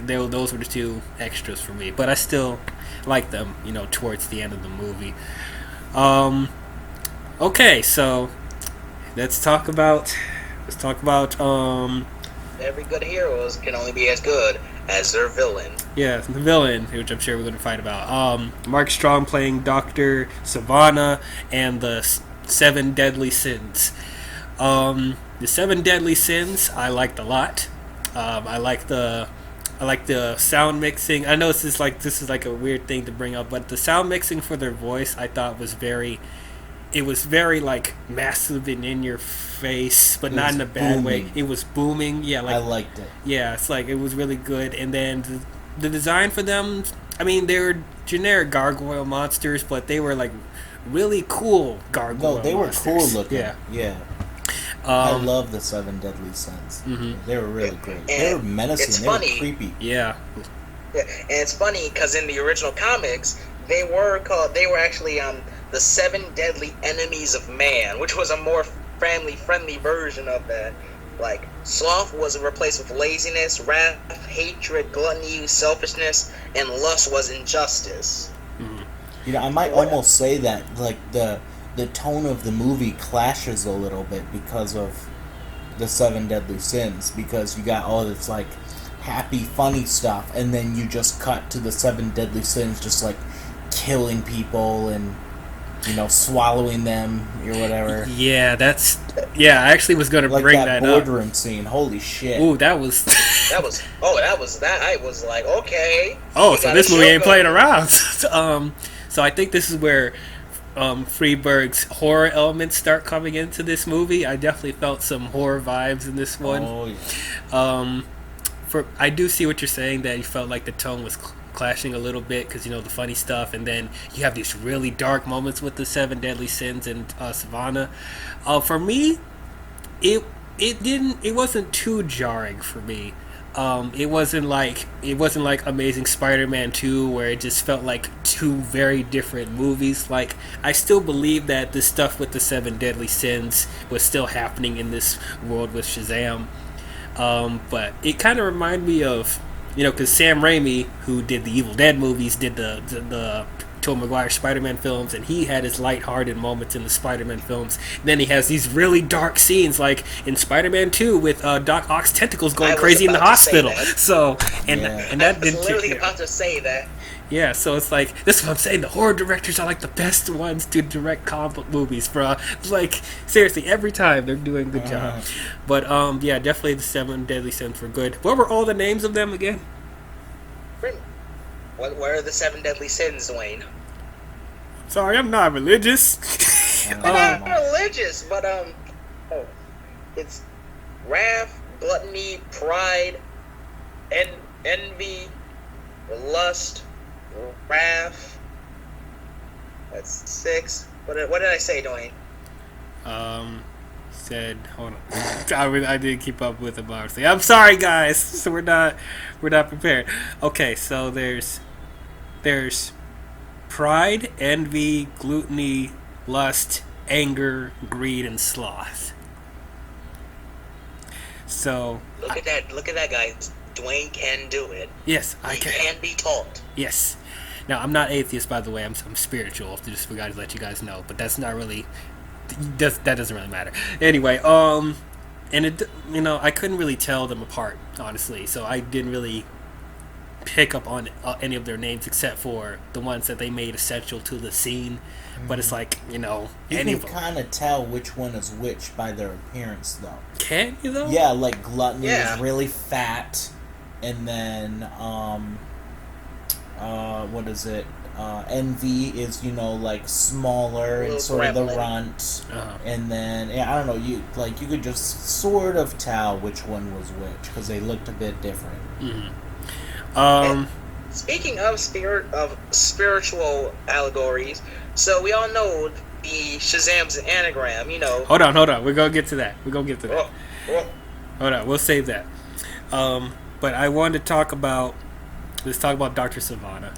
Speaker 1: those were the two extras for me. But I still like them, towards the end of the movie. Okay, so let's talk about
Speaker 2: every good heroes can only be as good as their villain.
Speaker 1: Yeah, the villain, which I'm sure we're going to fight about. Mark Strong playing Dr. Savannah and the 7 Deadly Sins. The 7 Deadly Sins I liked a lot. I like the sound mixing. I know this is like a weird thing to bring up, but the sound mixing for their voice I thought was very like massive and in your face, but not in a bad way. It was booming. Yeah, like I
Speaker 3: liked it.
Speaker 1: Yeah, it's like it was really good. And then the design for them, I mean, they were generic gargoyle monsters, but they were like really cool gargoyle monsters. No, they were cool looking.
Speaker 3: Yeah. I love the 7 Deadly Sins. They were really great. They were menacing. They were creepy.
Speaker 1: Yeah.
Speaker 2: And it's funny because in the original comics, they were actually the 7 Deadly Enemies of Man, which was a more family-friendly version of that. Like, sloth was replaced with laziness, wrath, hatred, gluttony, selfishness, and lust was injustice.
Speaker 3: I might almost say that, like, the tone of the movie clashes a little bit because of the 7 Deadly Sins, because you got all this, like, happy, funny stuff, and then you just cut to the 7 Deadly Sins just, like, killing people and swallowing them or whatever.
Speaker 1: Yeah, I actually was going to bring that up.
Speaker 3: Like that boardroom scene. Holy shit.
Speaker 1: Ooh, that was...
Speaker 2: I was like, okay.
Speaker 1: Oh, so this movie ain't playing around. So I think this is where Freeberg's horror elements start coming into this movie. I definitely felt some horror vibes in this one.
Speaker 3: Oh, yeah.
Speaker 1: I do see what you're saying, that you felt like the tone was clashing a little bit because the funny stuff, and then you have these really dark moments with the 7 Deadly Sins and Savannah. For me, it wasn't too jarring for me. It wasn't like Amazing Spider-Man 2 where it just felt like two very different movies. Like, I still believe that the stuff with the 7 Deadly Sins was still happening in this world with Shazam. But it kind of reminded me of, because Sam Raimi, who did the Evil Dead movies, did the Tobey Maguire Spider-Man films, and he had his lighthearted moments in the Spider-Man films. And then he has these really dark scenes, like in Spider-Man 2 with Doc Ock's tentacles going crazy in the hospital. So, and that
Speaker 2: I was literally about to say that.
Speaker 1: Yeah, so it's like, this is what I'm saying, the horror directors are like the best ones to direct comic book movies, bro. Like, seriously, every time they're doing a good job. But, yeah, definitely the 7 Deadly Sins were good. What were all the names of them again?
Speaker 2: What are the 7 Deadly Sins, Dwayne?
Speaker 1: Sorry, I'm not religious.
Speaker 2: I'm not religious, but, it's wrath, gluttony, pride, envy, lust, wrath. That's 6. What did I say, Dwayne?
Speaker 1: Said, hold on. I didn't keep up with the box. I'm sorry, guys. So we're not prepared. Okay, so there's pride, envy, gluttony, lust, anger, greed, and sloth. So
Speaker 2: look at that, guys. Dwayne can do it.
Speaker 1: Yes, I can.
Speaker 2: He can be taught.
Speaker 1: Yes. Now, I'm not atheist, by the way. I'm spiritual. Just forgot to let you guys know, but that's not really. That doesn't really matter. Anyway, and it, I couldn't really tell them apart, honestly. So I didn't really pick up on any of their names except for the ones that they made essential to the scene. But it's like,
Speaker 3: you can kind of tell which one is which by their appearance, though.
Speaker 1: Can you though?
Speaker 3: Yeah, like Gluttony is really fat, and then what is it? Envy is like smaller and sort of the runt, and then I don't know. You could just sort of tell which one was which because they looked a bit different.
Speaker 1: Mm-hmm.
Speaker 2: Speaking of spiritual allegories, so we all know the Shazam's an anagram.
Speaker 1: Hold on. We're gonna get to that. Hold on. We'll save that. But I wanted to talk about. Let's talk about Dr. Sivana.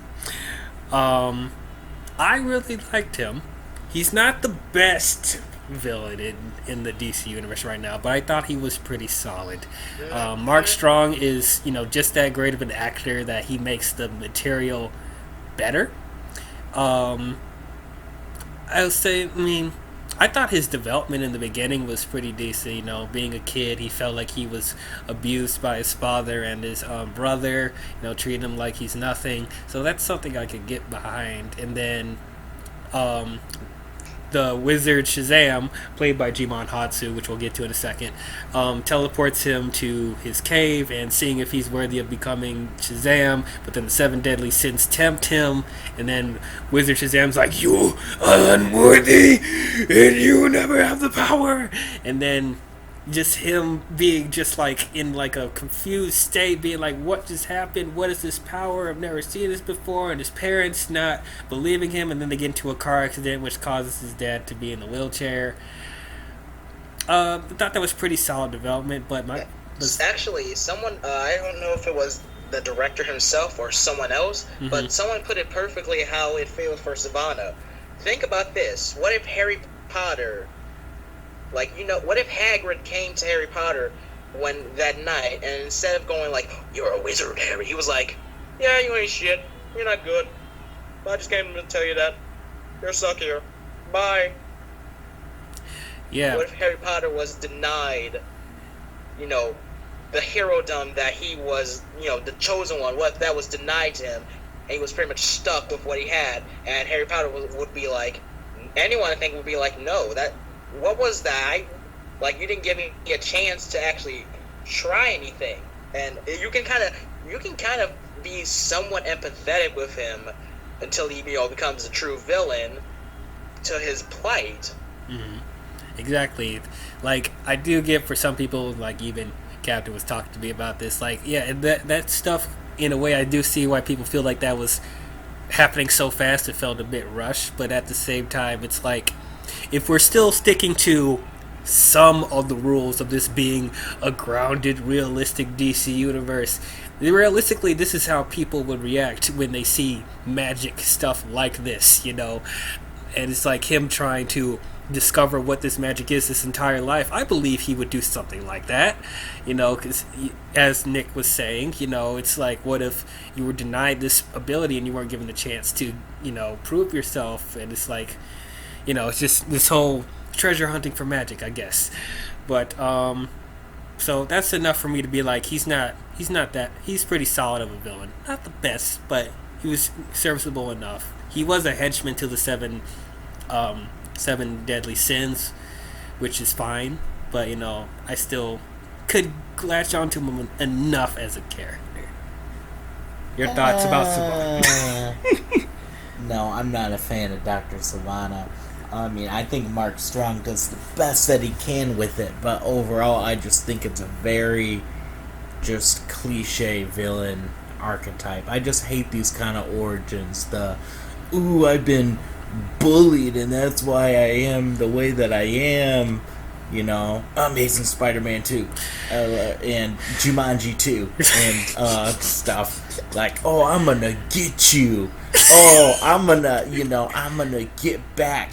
Speaker 1: I really liked him. He's not the best villain in the DC universe right now, but I thought he was pretty solid. Mark Strong is, just that great of an actor that he makes the material better. I thought his development in the beginning was pretty decent. Being a kid, he felt like he was abused by his father and his brother, treating him like he's nothing. So that's something I could get behind. And then the wizard Shazam, played by Jimon Hatsu, which we'll get to in a second, teleports him to his cave and seeing if he's worthy of becoming Shazam. But then the 7 Deadly Sins tempt him, and then Wizard Shazam's like, "You are unworthy, and you never have the power." And then just him being just like in like a confused state, being like, what just happened? What is this power? I've never seen this before. And his parents not believing him, and then they get into a car accident which causes his dad to be in the wheelchair. I thought that was pretty solid development, but
Speaker 2: actually someone I don't know if it was the director himself or someone else, but someone put it perfectly how it feels for Sivana. Think about this. What if Harry Potter, what if Hagrid came to Harry Potter that night, and instead of going like, "You're a wizard, Harry," he was like, "Yeah, you ain't shit. You're not good. I just came to tell you that. You're stuck here. Bye."
Speaker 1: Yeah.
Speaker 2: What if Harry Potter was denied, the hero-dom that he was, the chosen one, what if that was denied to him, and he was pretty much stuck with what he had, and Harry Potter would be like, anyone I think would be like, "No, what was that? You didn't give me a chance to actually try anything." And you can kind of be somewhat empathetic with him until he becomes a true villain to his plight.
Speaker 1: Mm-hmm. Exactly. I do get for some people, even Captain was talking to me about this. That stuff, in a way, I do see why people feel like that was happening so fast. It felt a bit rushed, but at the same time, it's like, if we're still sticking to some of the rules of this being a grounded, realistic DC universe, realistically, this is how people would react when they see magic stuff like this, And it's like him trying to discover what this magic is his entire life. I believe he would do something like that, because as Nick was saying, it's like, what if you were denied this ability and you weren't given the chance to, prove yourself? And it's like, it's just this whole treasure hunting for magic, I guess. But so that's enough for me to be like, he's pretty solid of a villain. Not the best, but serviceable enough. He was a henchman to the seven deadly sins, which is fine. But I still could latch onto him enough as a character. Your thoughts about Savannah?
Speaker 3: No, I'm not a fan of Dr. Savannah. I mean, I think Mark Strong does the best that he can with it, but overall, I just think it's a very just cliche villain archetype. I just hate these kind of origins. I've been bullied, and that's why I am the way that I am. Amazing Spider-Man 2, and Jumanji 2, and stuff like, oh, I'm gonna get you. Oh, I'm gonna get back.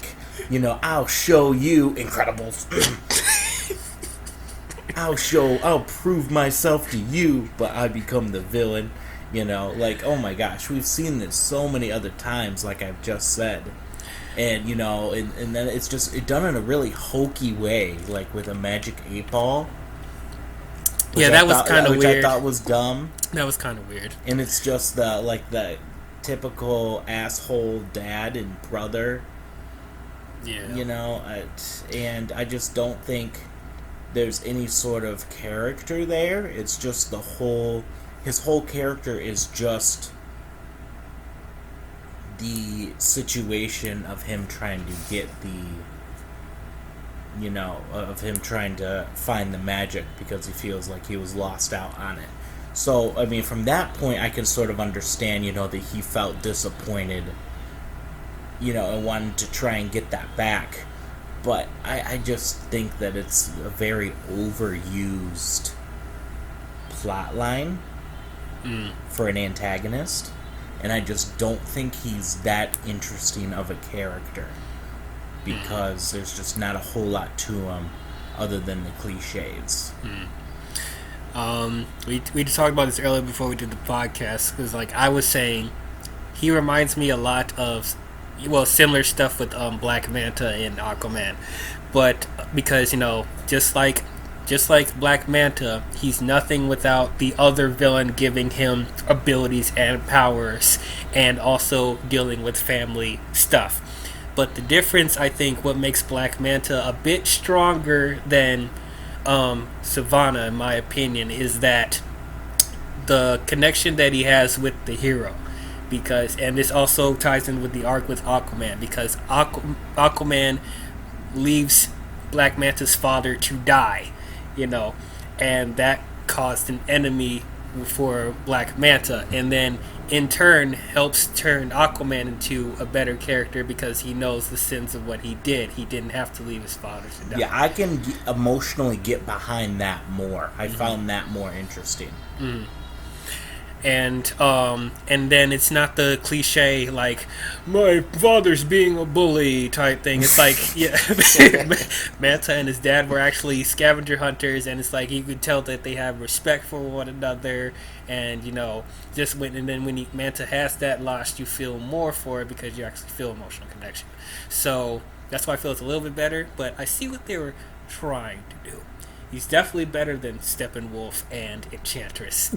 Speaker 3: I'll show you, Incredibles. I'll prove myself to you, but I become the villain. Oh my gosh, we've seen this so many other times, like I've just said. And, and then it's just done in a really hokey way, like with a magic 8-ball.
Speaker 1: Yeah, that was kind of weird.
Speaker 3: Which I thought was dumb.
Speaker 1: That was kind of weird.
Speaker 3: And it's just the typical asshole dad and brother. Yeah. And I just don't think there's any sort of character there. It's just his whole character is just the situation of him trying to get of him trying to find the magic because he feels like he was lost out on it. So, I mean, from that point, I can sort of understand, that he felt disappointed, and wanted to try and get that back. But I just think that it's a very overused plotline for an antagonist. And I just don't think he's that interesting of a character because there's just not a whole lot to him other than the cliches.
Speaker 1: We talked about this earlier before we did the podcast because, I was saying, he reminds me a lot of, similar stuff with Black Manta and Aquaman, but because just like Black Manta, he's nothing without the other villain giving him abilities and powers and also dealing with family stuff. But the difference, I think, what makes Black Manta a bit stronger than Savannah, in my opinion, is that the connection that he has with the hero. And this also ties in with the arc with Aquaman, because Aquaman leaves Black Manta's father to die. And that caused an enemy for Black Manta, and then in turn helps turn Aquaman into a better character because he knows the sins of what he did. He didn't have to leave his father to die.
Speaker 3: Yeah, I can emotionally get behind that more. I found that more interesting.
Speaker 1: And then it's not the cliche like my father's being a bully type thing. It's like Manta and his dad were actually scavenger hunters, and it's like you could tell that they have respect for one another, and when Manta has that loss, you feel more for it because you actually feel emotional connection. So that's why I feel it's a little bit better, but I see what they were trying to do. He's definitely better than Steppenwolf and Enchantress.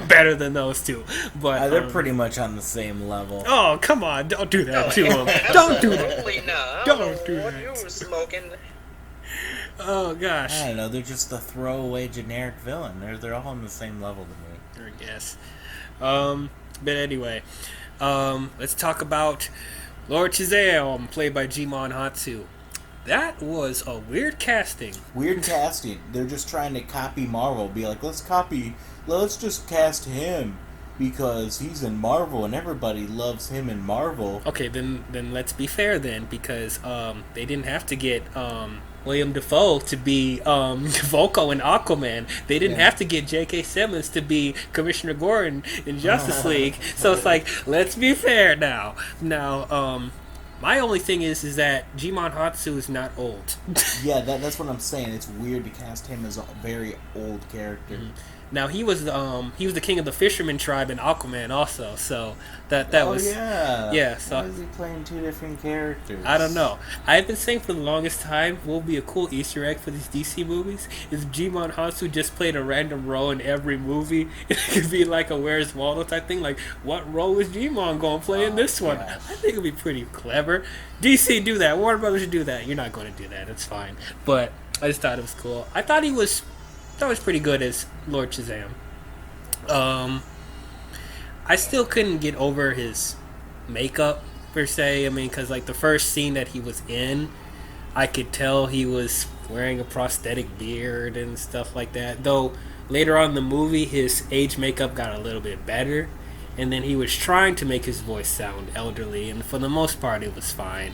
Speaker 1: Better than those two, but
Speaker 3: they're pretty much on the same level.
Speaker 1: Oh, come on! Don't do that to him. Don't do that.
Speaker 2: Don't do that. You were smoking.
Speaker 1: Oh gosh.
Speaker 3: I don't know. They're just a throwaway generic villain. They're all on the same level to me.
Speaker 1: I guess. But anyway, let's talk about Lord Shazam, played by Jimon Hansu. That was a weird casting.
Speaker 3: Weird casting. They're just trying to copy Marvel. Be like, let's just cast him because he's in Marvel and everybody loves him in Marvel.
Speaker 1: Okay, then let's be fair then, because they didn't have to get William Dafoe to be Volko in Aquaman. They didn't have to get J.K. Simmons to be Commissioner Gordon in Justice League. So it's like, let's be fair now. My only thing is that Jimon Hansu is not old.
Speaker 3: Yeah, that's what I'm saying. It's weird to cast him as a very old character.
Speaker 1: Now he was the king of the fisherman tribe in Aquaman also. So that was yeah. So
Speaker 3: why is he playing two different characters?
Speaker 1: I don't know. I've been saying for the longest time, what will be a cool Easter egg for these DC movies is Jimon Hansu just played a random role in every movie. It could be like a Where's Waldo type thing. Like, what role is Jimon going to play in this one? I think it'd be pretty clever. DC, do that. Warner Brothers should do that. You're not going to do that. It's fine. But I just thought it was cool. I thought he was pretty good as Lord Shazam. I still couldn't get over his makeup per se. I mean, because like the first scene that he was in, I could tell he was wearing a prosthetic beard and stuff like that. Though later on in the movie, his age makeup got a little bit better, and then he was trying to make his voice sound elderly, and for the most part, it was fine.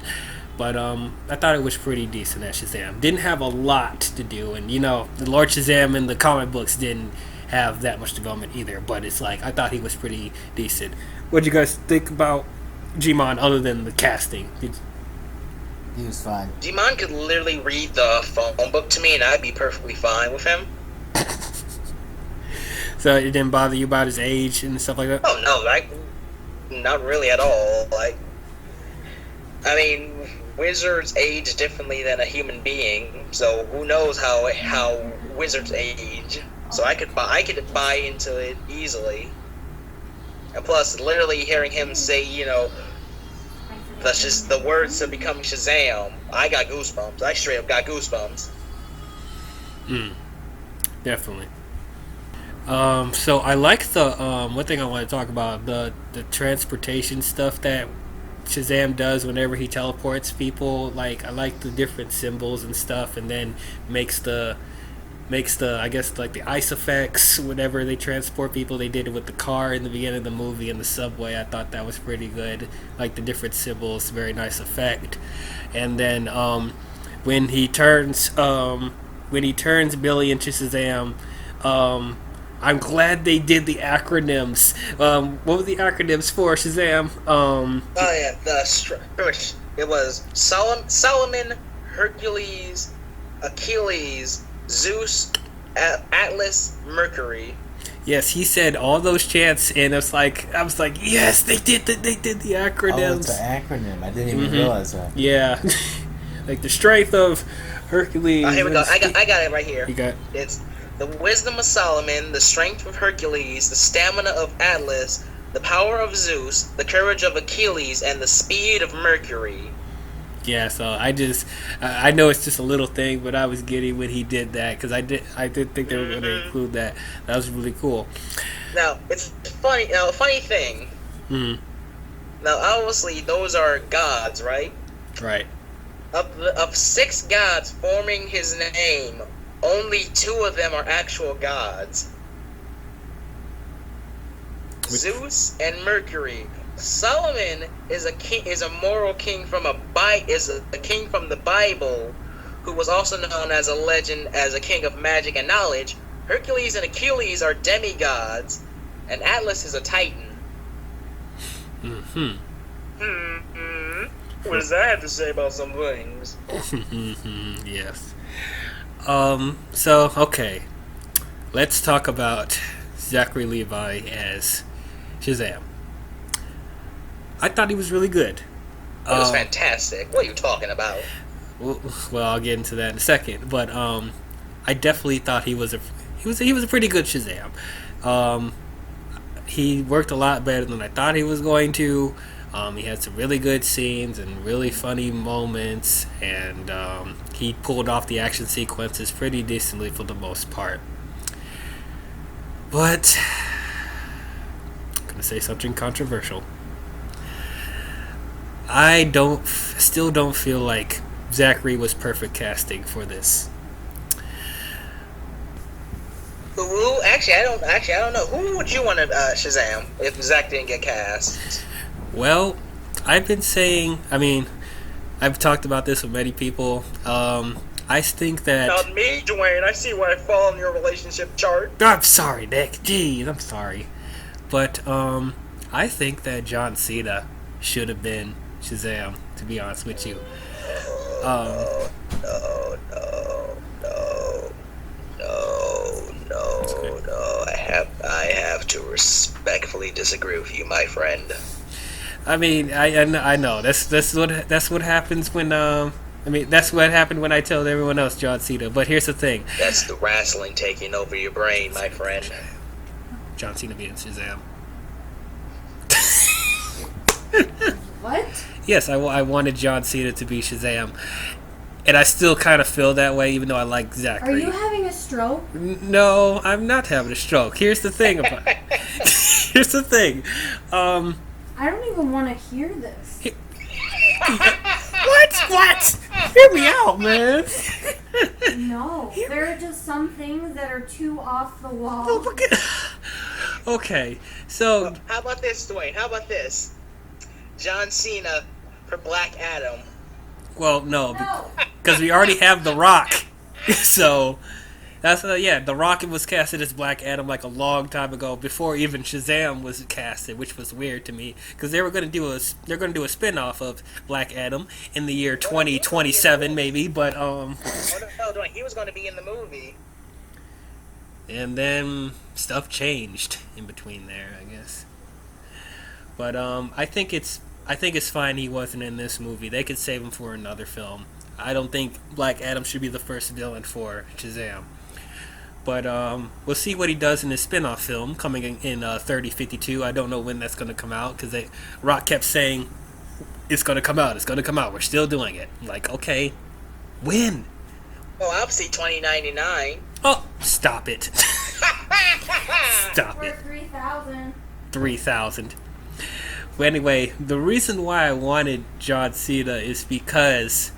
Speaker 1: But I thought it was pretty decent as Shazam. Didn't have a lot to do, and the Lord Shazam in the comic books didn't have that much development either. But it's like I thought he was pretty decent. What'd you guys think about Jimon other than the casting?
Speaker 3: He was fine.
Speaker 2: Jimon could literally read the phone book to me, and I'd be perfectly fine with him.
Speaker 1: So it didn't bother you about his age and stuff like that?
Speaker 2: Oh no, like not really at all. Like, I mean, wizards age differently than a human being, so who knows how wizards age? So I could buy into it easily. And plus, literally hearing him say, that's just the words to become Shazam, I got goosebumps. I straight up got goosebumps.
Speaker 1: Definitely. So I like the one thing I want to talk about, the transportation stuff that Shazam does whenever he teleports people. Like, I like the different symbols and stuff, and then makes the I guess like the ice effects whenever they transport people. They did it with the car in the beginning of the movie and the subway. I thought that was pretty good. Like the different symbols, very nice effect. And then when he turns Billy into Shazam, I'm glad they did the acronyms. What were the acronyms for Shazam?
Speaker 2: It was Solomon, Hercules, Achilles, Zeus, Atlas, Mercury.
Speaker 1: Yes, he said all those chants, and I was like, yes, they did the acronyms.
Speaker 3: Oh, it's an acronym. I didn't even realize that.
Speaker 1: Yeah, like the strength of Hercules.
Speaker 2: Here we go. I got it right here.
Speaker 1: You got
Speaker 2: it's the wisdom of Solomon, the strength of Hercules, the stamina of Atlas, the power of Zeus, the courage of Achilles, and the speed of Mercury.
Speaker 1: Yeah, so I know it's just a little thing, but I was giddy when he did that because I did think they were going to include that. That was really cool.
Speaker 2: Now it's funny. Now a funny thing. Now obviously those are gods, right?
Speaker 1: Right.
Speaker 2: Of 6 gods forming his name, only 2 of them are actual gods. Zeus and Mercury. Solomon is a king, is a moral king from a king from the Bible, who was also known as a legend as a king of magic and knowledge. Hercules and Achilles are demigods, and Atlas is a titan. What does that have to say about some things?
Speaker 1: Yes. So okay, let's talk about Zachary Levi as Shazam. I thought he was really good.
Speaker 2: It was fantastic. What are you talking about?
Speaker 1: Well, I'll get into that in a second. But I definitely thought he was a pretty good Shazam. He worked a lot better than I thought he was going to. He had some really good scenes and really funny moments, and he pulled off the action sequences pretty decently for the most part. But I'm gonna say something controversial. I still don't feel like Zachary was perfect casting for this.
Speaker 2: Who? Actually, I don't know. Who would you want to Shazam if Zach didn't get cast?
Speaker 1: Well, I've been saying. I mean, I've talked about this with many people. I think that.
Speaker 2: Not me, Dwayne. I see where I fall in your relationship chart.
Speaker 1: I'm sorry, Nick. Jeez, I'm sorry, but I think that John Cena should have been Shazam, to be honest with you.
Speaker 2: No. to respectfully disagree with you, my friend.
Speaker 1: I mean, I know that's what happens when that's what happened when I told everyone else John Cena. But here's the thing.
Speaker 2: That's the wrestling taking over your brain, my friend.
Speaker 1: John Cena being Shazam.
Speaker 9: What?
Speaker 1: Yes, I wanted John Cena to be Shazam. And I still kind of feel that way, even though I like Zachary.
Speaker 9: Are you having a stroke?
Speaker 1: No, I'm not having a stroke. Here's the thing about Here's the thing.
Speaker 9: I don't even want to hear this.
Speaker 1: What? Hear me out, man.
Speaker 9: No, there are just some things that are too off the wall.
Speaker 1: Oh, look at... Okay, so...
Speaker 2: How about this, Dwayne? How about this? John Cena for Black Adam.
Speaker 1: Well, no, because we already have The Rock. So, that's The Rock was casted as Black Adam like a long time ago, before even Shazam was casted, which was weird to me, because they're going to do a spin-off of Black Adam in the year 2027 maybe, but
Speaker 2: Oh no, Dwayne, he was going to be in the movie.
Speaker 1: And then stuff changed in between there, I guess. But I think it's fine he wasn't in this movie. They could save him for another film. I don't think Black Adam should be the first villain for Shazam. But we'll see what he does in his spin-off film coming in 3052. I don't know when that's going to come out, because Rock kept saying it's going to come out. It's going to come out. We're still doing it. I'm like, okay, when?
Speaker 2: Well, obviously 2099.
Speaker 1: Oh, stop it. Stop
Speaker 9: For
Speaker 1: it.
Speaker 9: 3,000.
Speaker 1: 3,000. But anyway, the reason why I wanted John Cena is because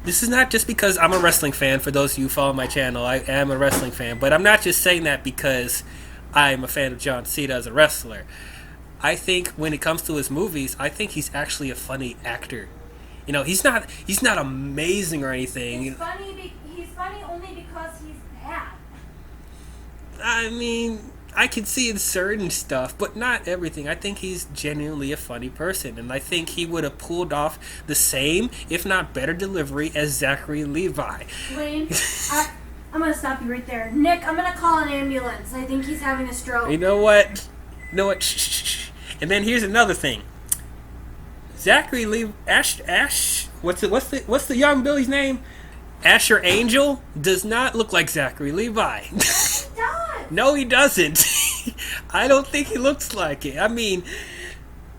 Speaker 1: this is not just because I'm a wrestling fan. For those of you who follow my channel, I am a wrestling fan. But I'm not just saying that because I'm a fan of John Cena as a wrestler. I think when it comes to his movies, I think he's actually a funny actor. You know, he's not amazing or anything.
Speaker 9: He's funny only because he's bad.
Speaker 1: I mean, I can see in certain stuff, but not everything. I think he's genuinely a funny person, and I think he would have pulled off the same, if not better, delivery as Zachary Levi.
Speaker 9: Wayne, I'm gonna stop you right there. Nick, I'm gonna call an ambulance. I think he's having a stroke.
Speaker 1: You know what? Shh. And then here's another thing. Zachary Levi, Ash. What's the young Billy's name? Asher Angel does not look like Zachary Levi.
Speaker 9: He does.
Speaker 1: No, he doesn't. I don't think he looks like it. I mean,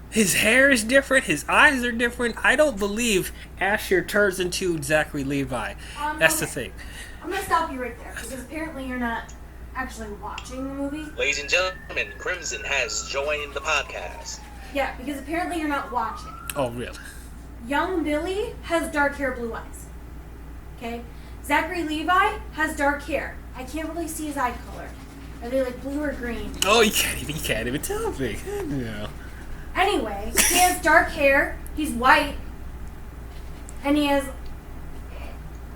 Speaker 1: his hair is different. His eyes are different. I don't believe Asher turns into Zachary Levi. That's the thing.
Speaker 9: I'm going to stop you right there, because apparently you're not actually watching the movie.
Speaker 2: Ladies and gentlemen, Crimson has joined the podcast.
Speaker 9: Yeah, because apparently you're not watching.
Speaker 1: Oh, really?
Speaker 9: Young Billy has dark hair, blue eyes. Okay? Zachary Levi has dark hair. I can't really see his eye color. Are they like blue or green?
Speaker 1: Oh, you can't even tell me. Yeah.
Speaker 9: Anyway, he has dark hair. He's white, and he has.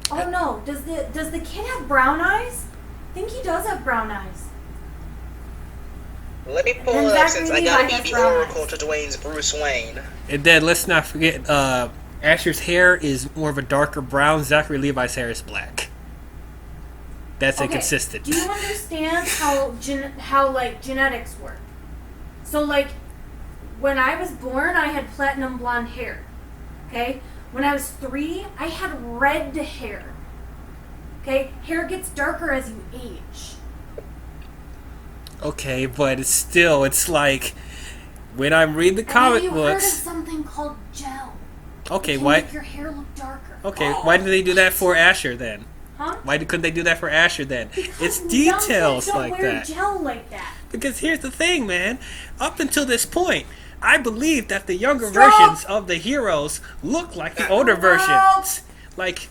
Speaker 9: Oh no! Does the kid have brown eyes? I think he does have brown eyes.
Speaker 2: Let me pull it up since I gotta be the oracle to Dwayne's Bruce Wayne.
Speaker 1: And then let's not forget, Asher's hair is more of a darker brown. Zachary Levi's hair is black. That's inconsistent.
Speaker 9: Do you understand how like genetics work? So like, when I was born, I had platinum blonde hair. Okay? When I was 3, I had red hair. Okay? Hair gets darker as you age.
Speaker 1: Okay, but it's like when I'm reading the comic
Speaker 9: you
Speaker 1: books.
Speaker 9: Heard of something called gel.
Speaker 1: Okay,
Speaker 9: it can
Speaker 1: why?
Speaker 9: Make your hair look darker.
Speaker 1: Okay, why did they do that for Asher then?
Speaker 9: Huh?
Speaker 1: Why couldn't they do that for Asher then?
Speaker 9: Because
Speaker 1: it's
Speaker 9: young
Speaker 1: details
Speaker 9: kids don't
Speaker 1: like
Speaker 9: wear
Speaker 1: that.
Speaker 9: Gel like that.
Speaker 1: Because here's the thing, man. Up until this point, I believe that the younger versions of the heroes look like the older versions. Like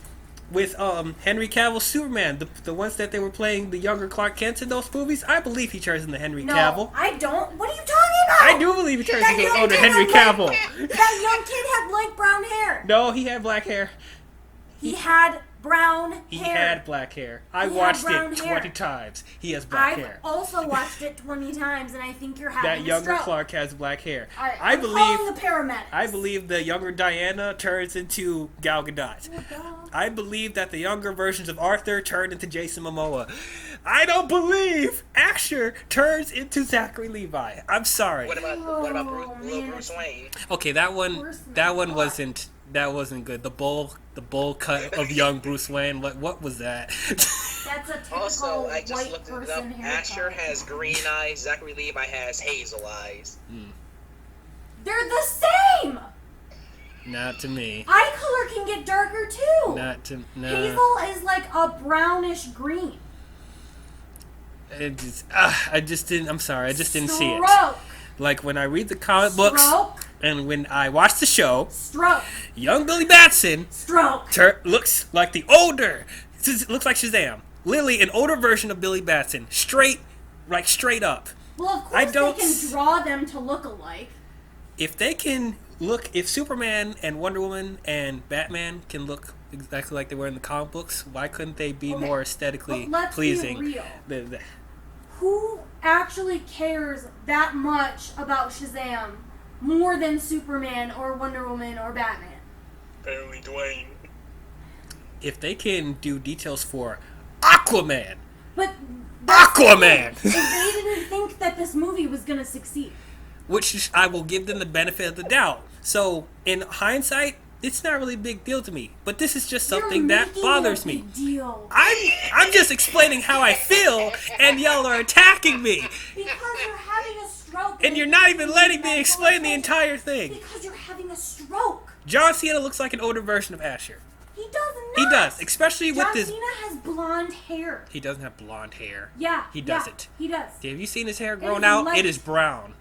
Speaker 1: with Henry Cavill's Superman, the ones that they were playing the younger Clark Kent in those movies, I believe he turns into Henry Cavill.
Speaker 9: I don't. What are you talking about?
Speaker 1: I do believe he turns into older Henry Cavill.
Speaker 9: That young kid had light brown hair.
Speaker 1: No, he had black hair.
Speaker 9: He had brown hair.
Speaker 1: He had black hair. I
Speaker 9: He
Speaker 1: watched
Speaker 9: had brown
Speaker 1: it
Speaker 9: hair.
Speaker 1: 20 times. He has black
Speaker 9: I've
Speaker 1: hair.
Speaker 9: also watched it 20 times, and I think you're having
Speaker 1: That
Speaker 9: a
Speaker 1: younger
Speaker 9: stroke.
Speaker 1: Clark has black hair.
Speaker 9: I'm calling the paramedics.
Speaker 1: I believe the younger Diana turns into Gal Gadot. I believe that the younger versions of Arthur turn into Jason Momoa. I don't believe Asher turns into Zachary Levi. I'm sorry.
Speaker 2: What about Bruce Wayne?
Speaker 1: Okay, that one wasn't good. The bowl cut of young Bruce Wayne. What was that?
Speaker 9: That's a typical
Speaker 2: Also, I just
Speaker 9: white
Speaker 2: looked it up.
Speaker 9: person haircut.
Speaker 2: Asher has green eyes. Zachary Levi has hazel eyes.
Speaker 9: They're the same.
Speaker 1: Not to me.
Speaker 9: Eye color can get darker too.
Speaker 1: No.
Speaker 9: Hazel is like a brownish green.
Speaker 1: I just didn't. I'm sorry. I just didn't see it.
Speaker 9: Stroke.
Speaker 1: Like when I read the comic books and when I watch the show,
Speaker 9: Stroke.
Speaker 1: young Billy Batson
Speaker 9: Stroke.
Speaker 1: looks like the older. Looks like Shazam. Literally an older version of Billy Batson. Straight up.
Speaker 9: Well, of course they can draw them to look alike.
Speaker 1: If they can look, if Superman and Wonder Woman and Batman can look exactly like they were in the comic books, why couldn't they be more aesthetically pleasing?
Speaker 9: Be real. Who actually cares that much about Shazam more than Superman or Wonder Woman or Batman?
Speaker 2: Apparently Dwayne.
Speaker 1: If they can do details for Aquaman.
Speaker 9: But
Speaker 1: Aquaman!
Speaker 9: If they didn't think that this movie was going to succeed.
Speaker 1: Which I will give them the benefit of the doubt. So, in hindsight, it's not really a big deal to me. But this is just something that bothers me.
Speaker 9: Deal.
Speaker 1: I'm just explaining how I feel, and y'all are attacking me.
Speaker 9: Because you're having a stroke.
Speaker 1: And you're not even letting me explain the entire thing.
Speaker 9: Because you're having a stroke.
Speaker 1: John Cena looks like an older version of Asher.
Speaker 9: He does not.
Speaker 1: He does, especially with this.
Speaker 9: John Cena has blonde hair.
Speaker 1: He doesn't have blonde hair.
Speaker 9: Yeah.
Speaker 1: He doesn't.
Speaker 9: He does.
Speaker 1: Have you seen his hair grown out?
Speaker 9: light.
Speaker 1: It is brown.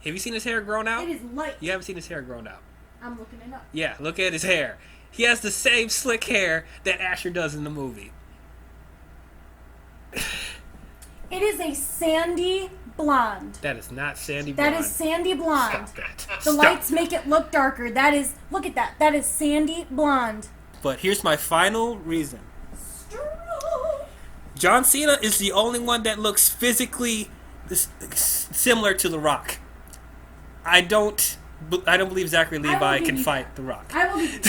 Speaker 1: Have you seen his hair grown out?
Speaker 9: It is light.
Speaker 1: You haven't seen his hair grown out.
Speaker 9: I'm looking it up.
Speaker 1: Yeah, look at his hair. He has the same slick hair that Asher does in the movie.
Speaker 9: It is a sandy blonde.
Speaker 1: That is not sandy blonde.
Speaker 9: That is sandy blonde.
Speaker 1: Stop that.
Speaker 9: The
Speaker 1: Stop.
Speaker 9: lights make it look darker. That is, look at that. That is sandy blonde.
Speaker 1: But here's my final reason. John Cena is the only one that looks physically similar to The Rock. I don't believe Zachary Levi can fight The Rock.
Speaker 9: I believe you.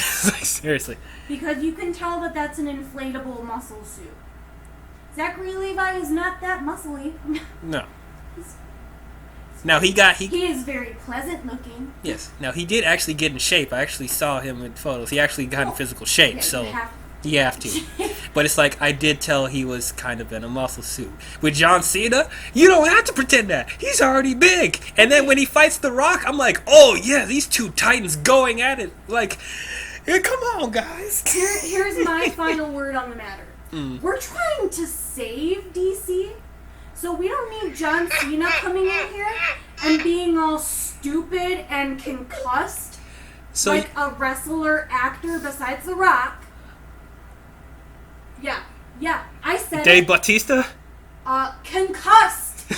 Speaker 1: Seriously.
Speaker 9: Because you can tell that that's an inflatable muscle suit. Zachary Levi is not that muscly.
Speaker 1: No. Now he
Speaker 9: is very pleasant looking.
Speaker 1: Yes. Now he did actually get in shape. I actually saw him in photos. He actually got in physical shape, so you have to. But it's like I did tell he was kind of in a muscle suit. With John Cena, you don't have to pretend that. He's already big. And then when he fights The Rock, I'm like, oh yeah, these two titans going at it. Like, come on, guys.
Speaker 9: Here's my final word on the matter. We're trying to save DC. So we don't need John Cena coming in here and being all stupid and concussed like a wrestler actor besides The Rock. Yeah, I said
Speaker 1: Dave Bautista?
Speaker 9: Concussed.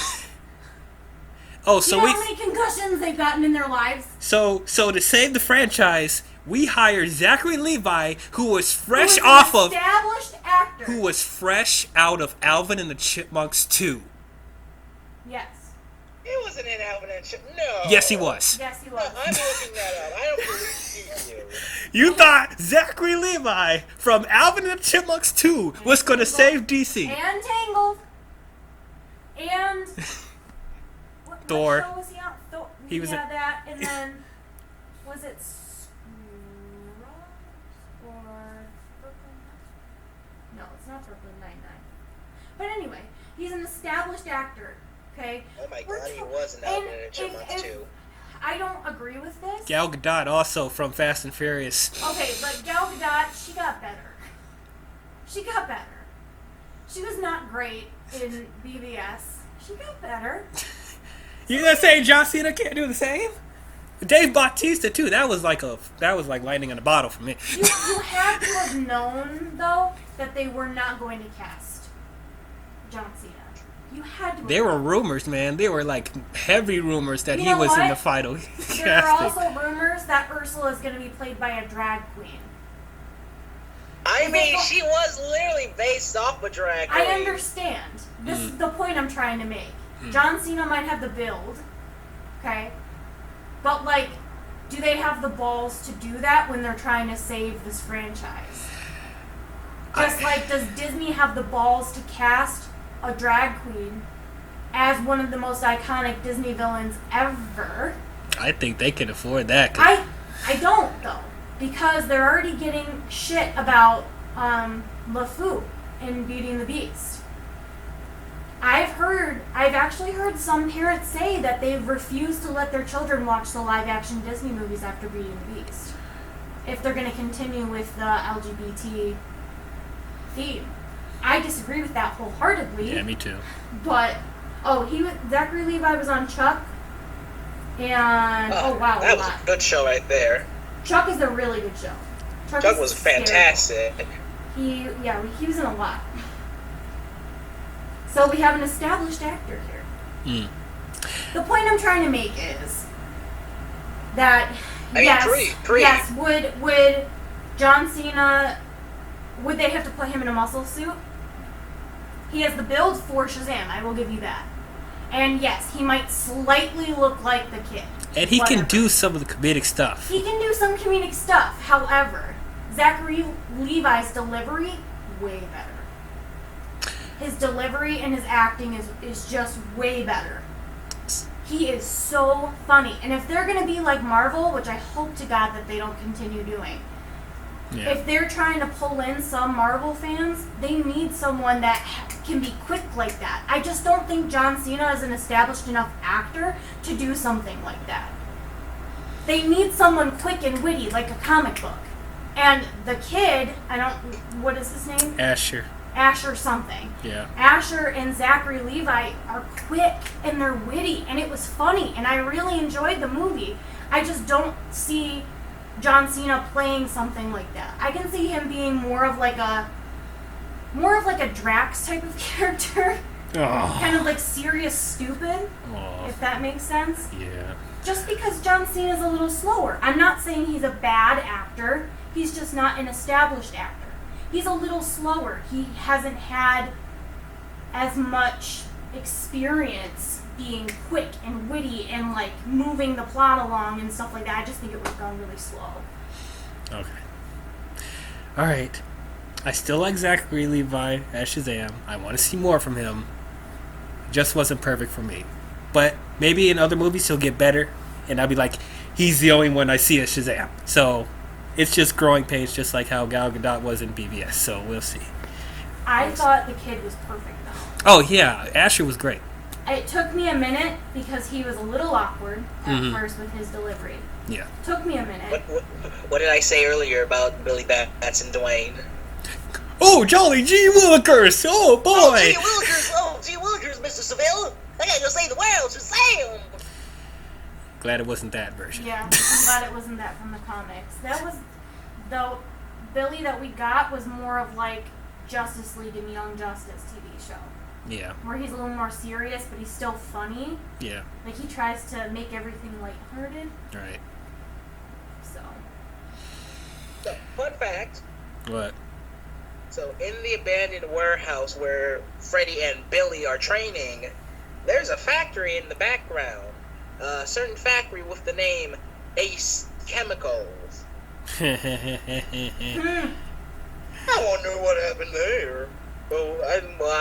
Speaker 1: Oh, so
Speaker 9: you know how many concussions they've gotten in their lives?
Speaker 1: So to save the franchise, we hired Zachary Levi, who was fresh
Speaker 9: established actor.
Speaker 1: Who was fresh out of Alvin and the Chipmunks 2.
Speaker 9: Yes.
Speaker 2: He wasn't in Alvin and Chipmunks. No.
Speaker 1: Yes, he was.
Speaker 9: Yes, he was.
Speaker 2: I'm looking that up. I don't believe you.
Speaker 1: You thought Zachary Levi from Alvin and the Chipmunks 2 was going to save DC.
Speaker 9: And Tangled. And...
Speaker 1: Thor.
Speaker 9: What show was he on? Thor.
Speaker 1: He was
Speaker 9: that, and then... was it... or... Brooklyn? No, it's not Brooklyn Nine-Nine. But anyway, he's an established actor, okay?
Speaker 2: Oh my god, he was in Alvin and the Chipmunks too.
Speaker 9: I don't agree with this.
Speaker 1: Gal Gadot also from Fast and Furious.
Speaker 9: Okay, but Gal Gadot, she got better. She was not great in BVS. She got better.
Speaker 1: You gonna say John Cena can't do the same? Dave Bautista too. That was like lightning in a bottle for me.
Speaker 9: You had to have known though that they were not going to cast John Cena. You had to.
Speaker 1: There were rumors, man. There were like heavy rumors that he was in the final casting.
Speaker 9: There are also rumors that Ursula is going to be played by a drag queen.
Speaker 2: I mean, she was literally based off a drag queen.
Speaker 9: I understand. This is the point I'm trying to make. John Cena might have the build, okay? But, like, do they have the balls to do that when they're trying to save this franchise? Just like, does Disney have the balls to cast a drag queen as one of the most iconic Disney villains ever?
Speaker 1: I think they can afford that.
Speaker 9: I don't, though. Because they're already getting shit about LeFou in Beauty and the Beast. I've actually heard some parents say that they've refused to let their children watch the live-action Disney movies after Beauty and the Beast, if they're going to continue with the LGBT theme. I disagree with that wholeheartedly.
Speaker 1: Yeah, me too.
Speaker 9: But Zachary Levi was on Chuck, and wow,
Speaker 2: that was a good show right there.
Speaker 9: Chuck is a really good show.
Speaker 2: Chuck was fantastic.
Speaker 9: He was in a lot. So we have an established actor here. The point I'm trying to make is that yes, would John Cena, would they have to put him in a muscle suit? He has the build for Shazam, I will give you that. And yes, he might slightly look like the kid.
Speaker 1: And he can do some of the comedic stuff.
Speaker 9: He can do some comedic stuff. However, Zachary Levi's delivery, way better. His delivery and his acting is just way better. He is so funny. And if they're going to be like Marvel, which I hope to God that they don't continue doing, if they're trying to pull in some Marvel fans, they need someone that can be quick like that. I just don't think John Cena is an established enough actor to do something like that. They need someone quick and witty, like a comic book. And the kid, what is his name? Asher something.
Speaker 1: Yeah.
Speaker 9: Asher and Zachary Levi are quick and they're witty, and it was funny, and I really enjoyed the movie. I just don't see John Cena playing something like that. I can see him being more of like a Drax type of character.
Speaker 1: Oh.
Speaker 9: Kind of like serious stupid, if that makes sense.
Speaker 1: Yeah.
Speaker 9: Just because John Cena's a little slower. I'm not saying he's a bad actor. He's just not an established actor. He's a little slower. He hasn't had as much experience being quick and witty and like moving the plot along and stuff like that. I just think it would have gone really slow.
Speaker 1: Okay. Alright. I still like Zachary Levi as Shazam. I want to see more from him. Just wasn't perfect for me. But maybe in other movies he'll get better, and I'll be like, he's the only one I see as Shazam. So it's just growing pains, just like how Gal Gadot was in BVS. So we'll see.
Speaker 9: I thought the kid was perfect though.
Speaker 1: Oh yeah, Asher was great.
Speaker 9: It took me a minute because he was a little awkward at first with his delivery.
Speaker 1: Yeah.
Speaker 9: Took me a minute.
Speaker 2: What did I say earlier about Billy Batts and Dwayne?
Speaker 1: Oh, Jolly G. Willikers! Oh, boy!
Speaker 2: Oh, G. Willikers, Mr. Seville! I gotta go save the world, Shazam!
Speaker 1: Glad it wasn't that version.
Speaker 9: Yeah, I'm glad it wasn't that from the comics. That was, though, Billy that we got was more of like Justice League and Young Justice TV show.
Speaker 1: Yeah.
Speaker 9: Where he's a little more serious, but he's still funny.
Speaker 1: Yeah.
Speaker 9: Like, he tries to make everything lighthearted.
Speaker 1: Right.
Speaker 9: So,
Speaker 2: fun fact.
Speaker 1: What?
Speaker 2: So, in the abandoned warehouse where Freddy and Billy are training, there's a factory in the background. A certain factory with the name Ace Chemicals. I wonder what happened there. Well,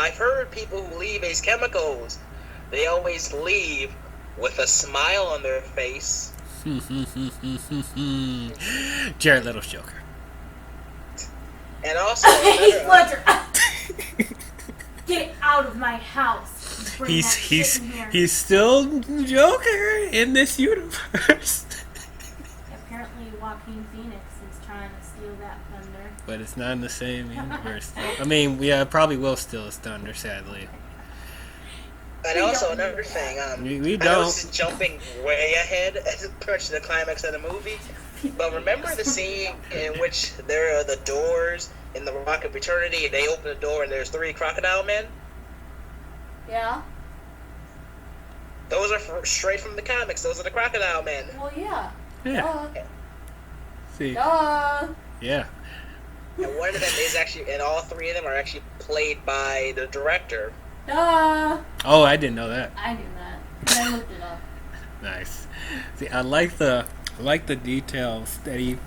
Speaker 2: I've heard people who leave Ace Chemicals, they always leave with a smile on their face.
Speaker 1: Jared Leto's Joker.
Speaker 2: And also,
Speaker 9: Heath Ledger, get out of my house. Bring that shit in here.
Speaker 1: He's still Joker in this universe.
Speaker 9: Apparently, Joaquin Phoenix is trying to steal that thunder.
Speaker 1: But it's not in the same universe. I mean, probably will steal his thunder, sadly.
Speaker 2: And also another thing,
Speaker 1: we
Speaker 2: I know
Speaker 1: don't.
Speaker 2: this is jumping way ahead as approach to the climax of the movie. But remember the scene in which there are the doors in the Rock of Eternity, and they open the door and there's 3 crocodile men?
Speaker 9: Yeah?
Speaker 2: Those are straight from the comics. Those are the crocodile men.
Speaker 9: Well, yeah.
Speaker 1: Yeah. See.
Speaker 9: Duh.
Speaker 1: Yeah.
Speaker 2: And one of them is actually, and all three of them are actually played by the director.
Speaker 9: Duh.
Speaker 1: Oh, I didn't know that.
Speaker 9: I knew that. I looked it up.
Speaker 1: Nice. See, I like the details that he,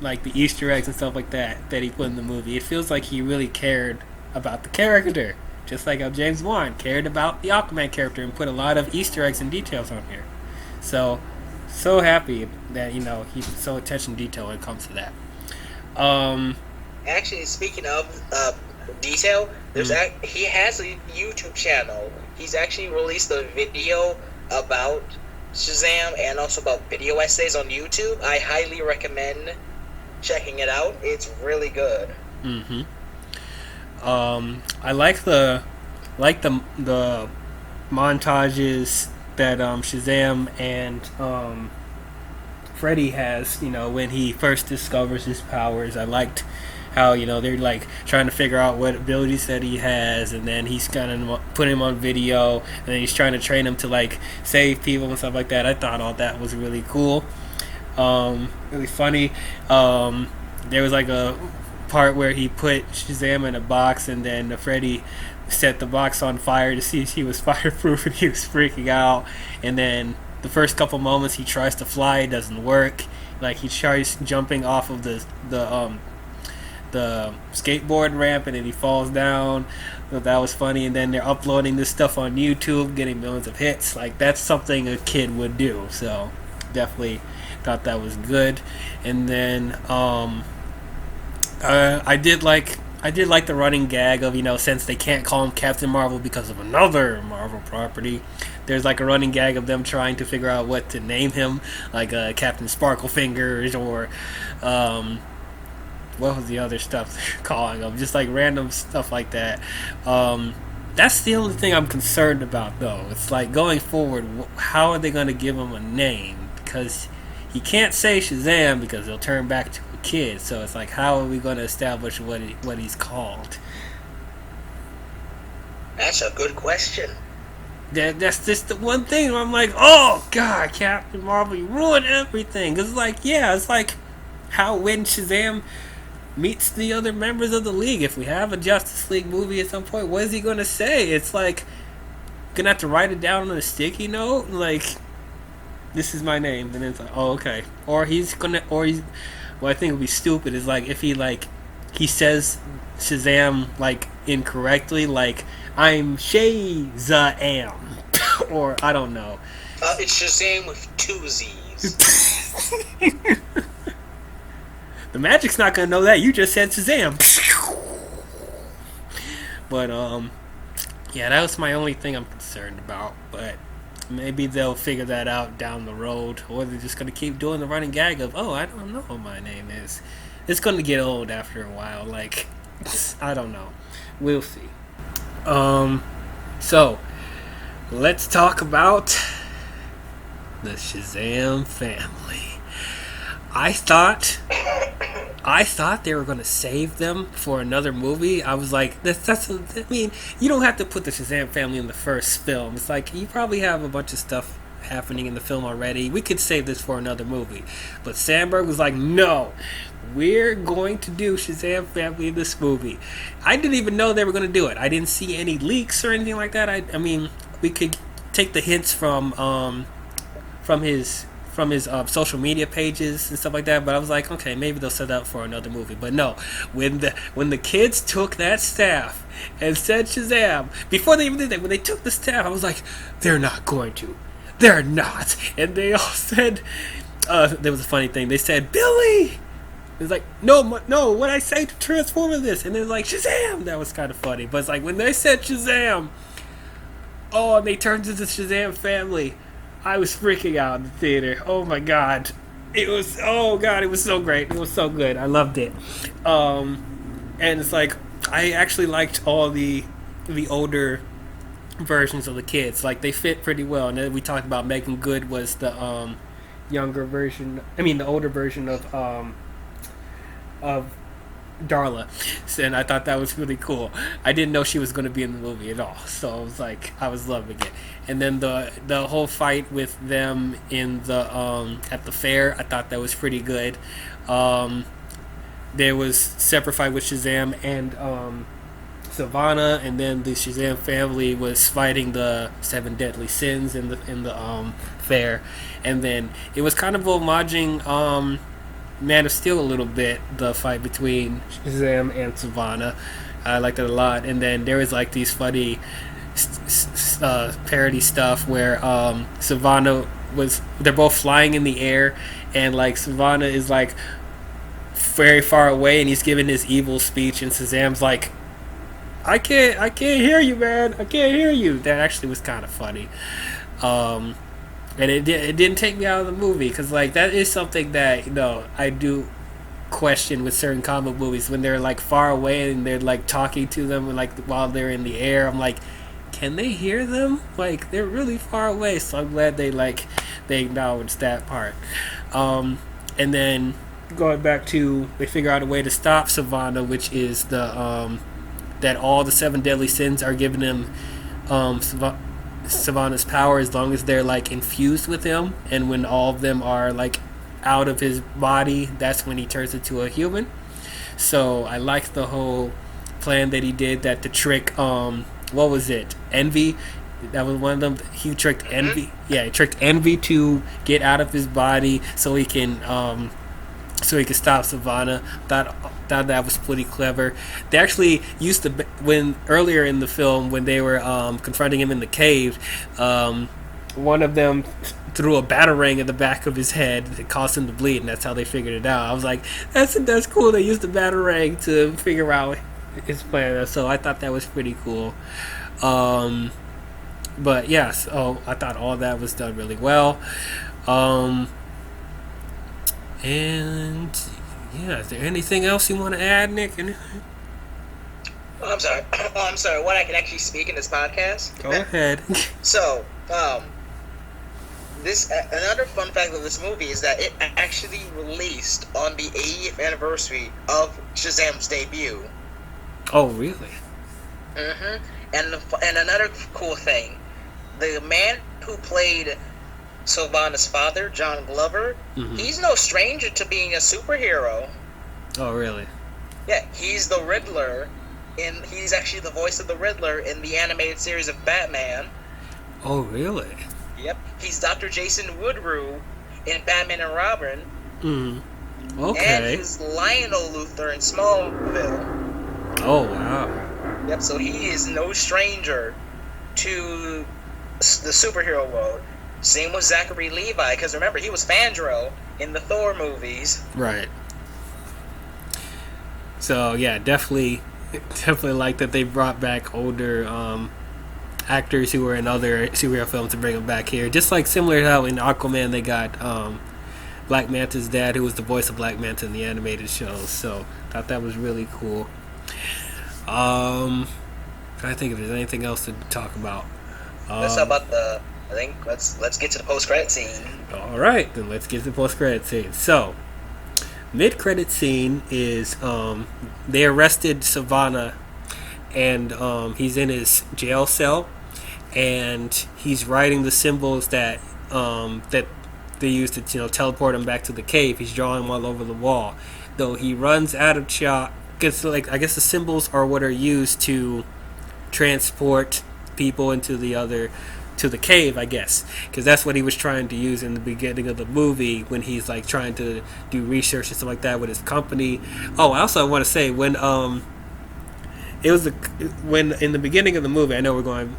Speaker 1: like the Easter eggs and stuff like that he put in the movie. It feels like he really cared about the character, just like how James Wan cared about the Aquaman character and put a lot of Easter eggs and details on here. So happy that he's so attention to detail when it comes to that.
Speaker 2: Actually, speaking of detail, he has a YouTube channel. He's actually released a video about Shazam and also about video essays on YouTube. I highly recommend checking it out. It's really good.
Speaker 1: Mm-hmm. I like the montages that Shazam and Freddy has, when he first discovers his powers. I liked how they're like trying to figure out what abilities that he has, and then he's kind of putting him on video, and then he's trying to train him to like save people and stuff like that. I thought all that was really cool, really funny. There was like a part where he put Shazam in a box, and then Freddy set the box on fire to see if he was fireproof, and he was freaking out. And then the first couple moments he tries to fly, it doesn't work. Like he tries jumping off of the skateboard ramp, and then he falls down. So that was funny. And then they're uploading this stuff on YouTube, getting millions of hits. Like that's something a kid would do. So definitely thought that was good. And then I did like the running gag of since they can't call him Captain Marvel because of another Marvel property, there's like a running gag of them trying to figure out what to name him, like Captain Sparkle Fingers or what was the other stuff they're calling him, just like random stuff like that. That's the only thing I'm concerned about, though. It's like going forward, how are they going to give him a name? Because he can't say Shazam because he'll turn back to a kid. So it's like, how are we going to establish what he's called?
Speaker 2: That's a good question.
Speaker 1: That's just the one thing where I'm like, oh god, Captain Marvel, you ruined everything. It's like, it's like how when Shazam meets the other members of the League, if we have a Justice League movie at some point, what is he gonna say? It's like gonna have to write it down on a sticky note, like, this is my name, and then it's like, oh okay. Or what I think would be stupid is like if he says Shazam like incorrectly, like I'm Shazam or I don't know.
Speaker 2: It's Shazam with two Z's.
Speaker 1: The Magic's not gonna know that. You just said Shazam. But that was my only thing I'm concerned about. But maybe they'll figure that out down the road, or they're just gonna keep doing the running gag of, oh, I don't know what my name is. It's gonna get old after a while. Like, I don't know. We'll see. So let's talk about the Shazam family. I thought they were gonna save them for another movie. I was like, I mean, you don't have to put the Shazam family in the first film. It's like you probably have a bunch of stuff happening in the film already. We could save this for another movie. But Sandberg was like, no, we're going to do Shazam family in this movie. I didn't even know they were going to do it. I didn't see any leaks or anything like that. I mean, we could take the hints from his social media pages and stuff like that, but I was like, okay, maybe they'll set up for another movie. But no, when the kids took that staff and said Shazam, before they even did that, when they took the staff, I was like, they're not going to. They're not. And they all said, there was a funny thing. They said, Billy! It's like, no, what I say to transform into this? And they're like, Shazam! That was kind of funny. But it's like, when they said Shazam, and they turned into the Shazam family, I was freaking out in the theater. Oh my god. It was so great. It was so good. I loved it. And it's like, I actually liked all the older versions of the kids. Like, they fit pretty well. And then we talked about Megan Good was the younger version. I mean, the older version of Darla, and I thought that was really cool. I didn't know she was going to be in the movie at all, so I was like, I was loving it. And then the whole fight with them in the at the fair, I thought that was pretty good. there was separate fight with Shazam and Savannah, and then the Shazam family was fighting the seven deadly sins in the fair, and then it was kind of homaging Man of Steel a little bit, the fight between Shazam and Savannah. I liked it a lot. And then there was like these funny parody stuff where Savannah they're both flying in the air, and like Savannah is like very far away and he's giving his evil speech, and Shazam's like, I can't hear you, man. I can't hear you. That actually was kind of funny. And it didn't take me out of the movie, because like that is something that, you know, I do question with certain comic movies when they're like far away and they're like talking to them like while they're in the air. I'm like, can they hear them? Like, they're really far away. So I'm glad they acknowledged that part. And then going back to, they figure out a way to stop Savannah, which is the that all the seven deadly sins are giving him Savannah's power as long as they're like infused with him, and when all of them are like out of his body, that's when he turns into a human. So I like the whole plan that he did, that to trick what was it, Envy, that was one of them. He tricked Envy, he tricked Envy to get out of his body so he can stop Savannah. Thought that was pretty clever. They actually used to, when earlier in the film when they were confronting him in the cave, one of them threw a batarang in the back of his head that caused him to bleed, and that's how they figured it out. I was like, that's cool. They used the batarang to figure out his plan, so I thought that was pretty cool. But yeah, so I thought all that was done really well. And yeah, is there anything else you want to add, Nick?
Speaker 2: Oh, I'm sorry. I'm sorry. What, I can actually speak in this podcast?
Speaker 1: Go ahead.
Speaker 2: So, this another fun fact of this movie is that it actually released on the 80th anniversary of Shazam's debut.
Speaker 1: Oh, really?
Speaker 2: Mm-hmm. And another cool thing, the man who played Savannah's father, John Glover, he's no stranger to being a superhero.
Speaker 1: Oh, really?
Speaker 2: Yeah, he's the Riddler, and he's actually the voice of the Riddler in the animated series of Batman.
Speaker 1: Oh, really?
Speaker 2: Yep. He's Dr. Jason Woodrue in Batman and Robin.
Speaker 1: Okay.
Speaker 2: And he's Lionel Luthor in Smallville.
Speaker 1: Oh, wow.
Speaker 2: Yep, so he is no stranger to the superhero world. Same with Zachary Levi, because remember, he was Fandro in the Thor movies.
Speaker 1: Right. So, yeah, definitely like that they brought back older actors who were in other superhero films to bring them back here. Just like similar to how in Aquaman they got Black Manta's dad, who was the voice of Black Manta in the animated shows. So, thought that was really cool. Trying to think if there's anything else to talk about.
Speaker 2: Let's talk about let's get to the post-credit scene.
Speaker 1: All right, then let's get to the post-credit scene. So, mid-credit scene is they arrested Savannah, and he's in his jail cell, and he's writing the symbols that they used to teleport him back to the cave. He's drawing them all over the wall. Though he runs out of chalk, because I guess the symbols are what are used to transport people into the cave, I guess, because that's what he was trying to use in the beginning of the movie when he's like trying to do research and stuff like that with his company. Oh, I also want to say when in the beginning of the movie, I know we're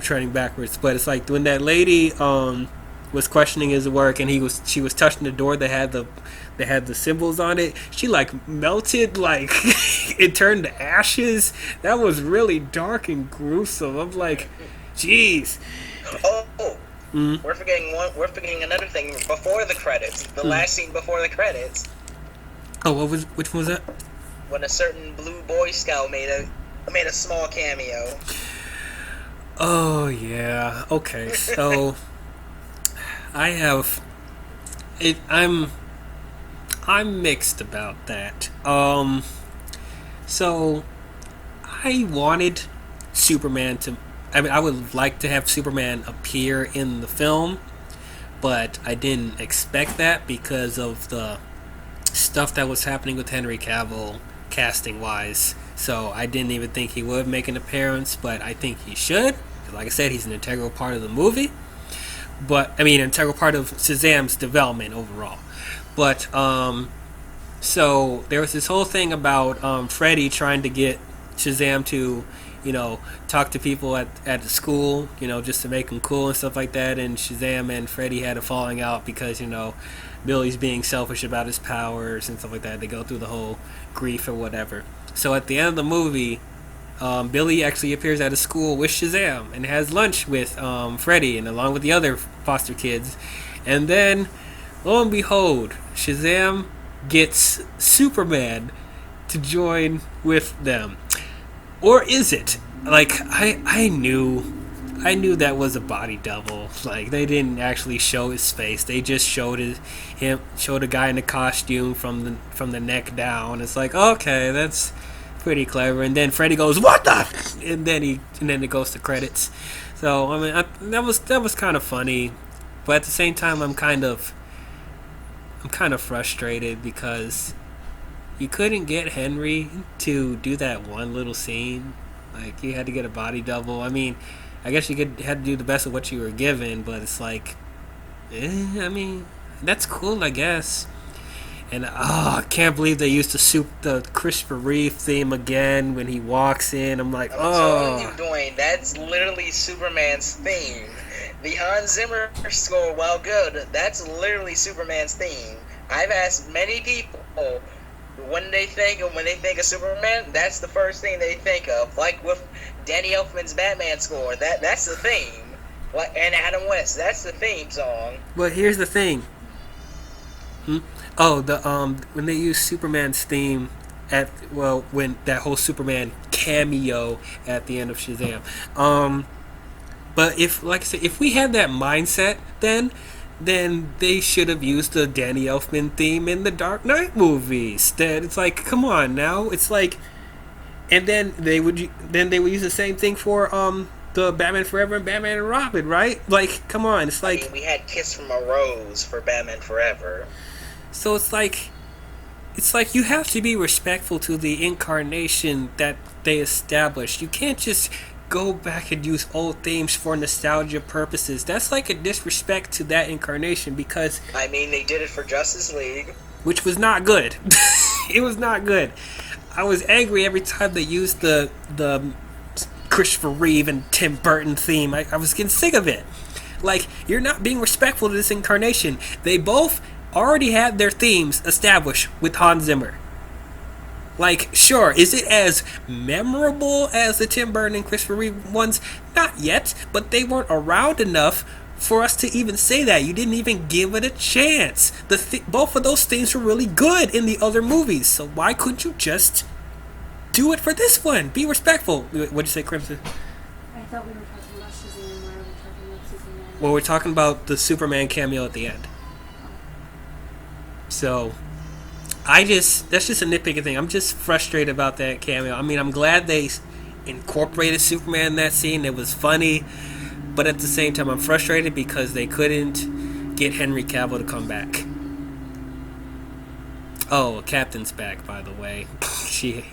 Speaker 1: turning backwards, but it's like when that lady was questioning his work and she was touching the door that had the symbols on it, she like melted, like it turned to ashes. That was really dark and gruesome. I'm like, jeez.
Speaker 2: We're forgetting another thing before the credits. The last scene before the credits.
Speaker 1: Oh, which one was that?
Speaker 2: When a certain blue Boy Scout made a small cameo.
Speaker 1: Oh yeah. Okay. So I'm mixed about that. So I wanted Superman to. I would like to have Superman appear in the film, but I didn't expect that because of the stuff that was happening with Henry Cavill casting wise. So I didn't even think he would make an appearance, but I think he should. Like I said, he's an integral part of the movie. Integral part of Shazam's development overall. But so there was this whole thing about Freddy trying to get Shazam to, talk to people at the school, just to make him cool and stuff like that. And Shazam and Freddy had a falling out because, Billy's being selfish about his powers and stuff like that. They go through the whole grief or whatever. So at the end of the movie, Billy actually appears at a school with Shazam and has lunch with Freddy and along with the other foster kids. And then, lo and behold, Shazam gets Superman to join with them. Or is it? Like, I knew that was a body double. Like, they didn't actually show his face. They just showed a guy in a costume from the neck down. It's like, okay, that's pretty clever. And then Freddy goes, "What the?" And then it goes to credits. So that was kind of funny, but at the same time, I'm kind of frustrated because you couldn't get Henry to do that one little scene. Like, you had to get a body double. I mean, I guess you had to do the best of what you were given, but it's like, that's cool, I guess. And I can't believe they used the Christopher Reeve theme again when he walks in. I'm like,
Speaker 2: I'm telling you, Dwayne, that's literally Superman's theme. The Hans Zimmer score, while good, that's literally Superman's theme. I've asked many people when they think of Superman, that's the first thing they think of. Like with Danny Elfman's Batman score, that's the theme. And Adam West, that's the theme song.
Speaker 1: But here's the thing. When they use Superman's theme when that whole Superman cameo at the end of Shazam. But if we had that mindset, then they should have used the Danny Elfman theme in the Dark Knight movies. Then it's like, come on now. It's like, and then they would use the same thing for the Batman Forever and Batman and Robin, right? Like, come on. It's like,
Speaker 2: we had Kiss from a Rose for Batman Forever.
Speaker 1: So it's like you have to be respectful to the incarnation that they established. You can't just go back and use old themes for nostalgia purposes. That's like a disrespect to that incarnation because...
Speaker 2: they did it for Justice League.
Speaker 1: Which was not good. It was not good. I was angry every time they used the Christopher Reeve and Tim Burton theme. I was getting sick of it. Like, you're not being respectful to this incarnation. They both already had their themes established with Hans Zimmer. Like, sure, is it as memorable as the Tim Burton and Christopher Reeve ones? Not yet, but they weren't around enough for us to even say that. You didn't even give it a chance. Both of those themes were really good in the other movies, so why couldn't you just do it for this one? Be respectful. What'd you say, Crimson?
Speaker 9: I thought we were talking about Shazam. Why are we talking about Superman?
Speaker 1: Well, we're talking about the Superman cameo at the end. So, that's just a nitpicking thing. I'm just frustrated about that cameo. I'm glad they incorporated Superman in that scene. It was funny. But at the same time, I'm frustrated because they couldn't get Henry Cavill to come back. Oh, Captain's back, by the way.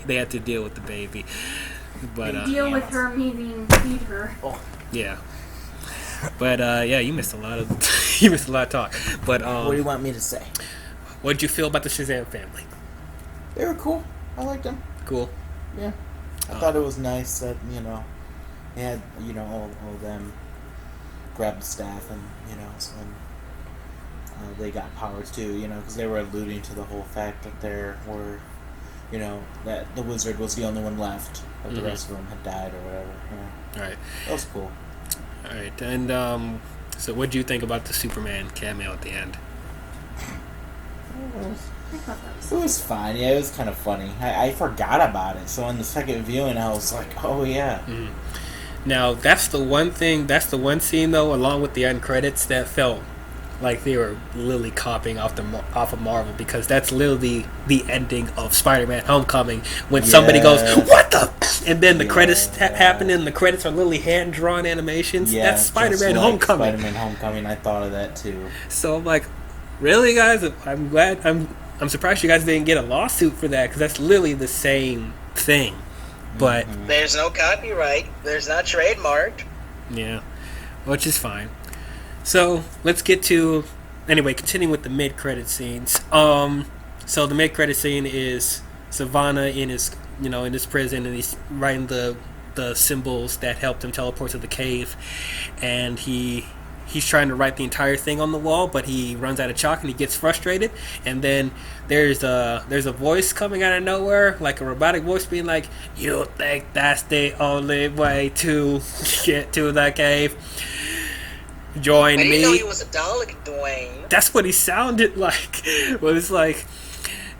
Speaker 1: They had to deal with the baby. But
Speaker 9: deal with her meaning feed her.
Speaker 3: Oh.
Speaker 1: Yeah. But you missed a lot of talk. But
Speaker 3: what do you want me to say?
Speaker 1: What did you feel about the Shazam family?
Speaker 3: They were cool. I liked them.
Speaker 1: Cool.
Speaker 3: Yeah. I thought it was nice that, they had, all of them grab the staff and, they got powers too, because they were alluding to the whole fact that there were, that the wizard was the only one left, but the rest of them had died or whatever,
Speaker 1: Alright.
Speaker 3: That was cool.
Speaker 1: Alright, and, so what do you think about the Superman cameo at the end?
Speaker 3: It was fine. Yeah, it was kind of funny. I forgot about it, so on the second viewing, I was like, "Oh yeah."
Speaker 1: Mm-hmm. Now that's the one thing. That's the one scene though, along with the end credits, that felt like they were literally copying off of Marvel, because that's literally the ending of Spider-Man: Homecoming when somebody goes, "What the?" and then the credits happen, and the credits are literally hand-drawn animations.
Speaker 3: Yeah,
Speaker 1: that's Spider-Man: Homecoming.
Speaker 3: Spider-Man: Homecoming. I thought of that too.
Speaker 1: So I'm like, really, guys? I'm glad. I'm surprised you guys didn't get a lawsuit for that, because that's literally the same thing. But
Speaker 2: there's no copyright. There's not trademarked.
Speaker 1: yeah, which is fine. So let's get to continuing with the mid-credit scenes. So the mid-credit scene is Savannah in his prison, and he's writing the symbols that helped him teleport to the cave, and he's trying to write the entire thing on the wall, but he runs out of chalk and he gets frustrated, and then there's a voice coming out of nowhere, like a robotic voice being like, "You think that's the only way to get to the cave? Join me."
Speaker 2: I didn't know he was a Dalek, Dwayne.
Speaker 1: That's what he sounded like. Well, it's like,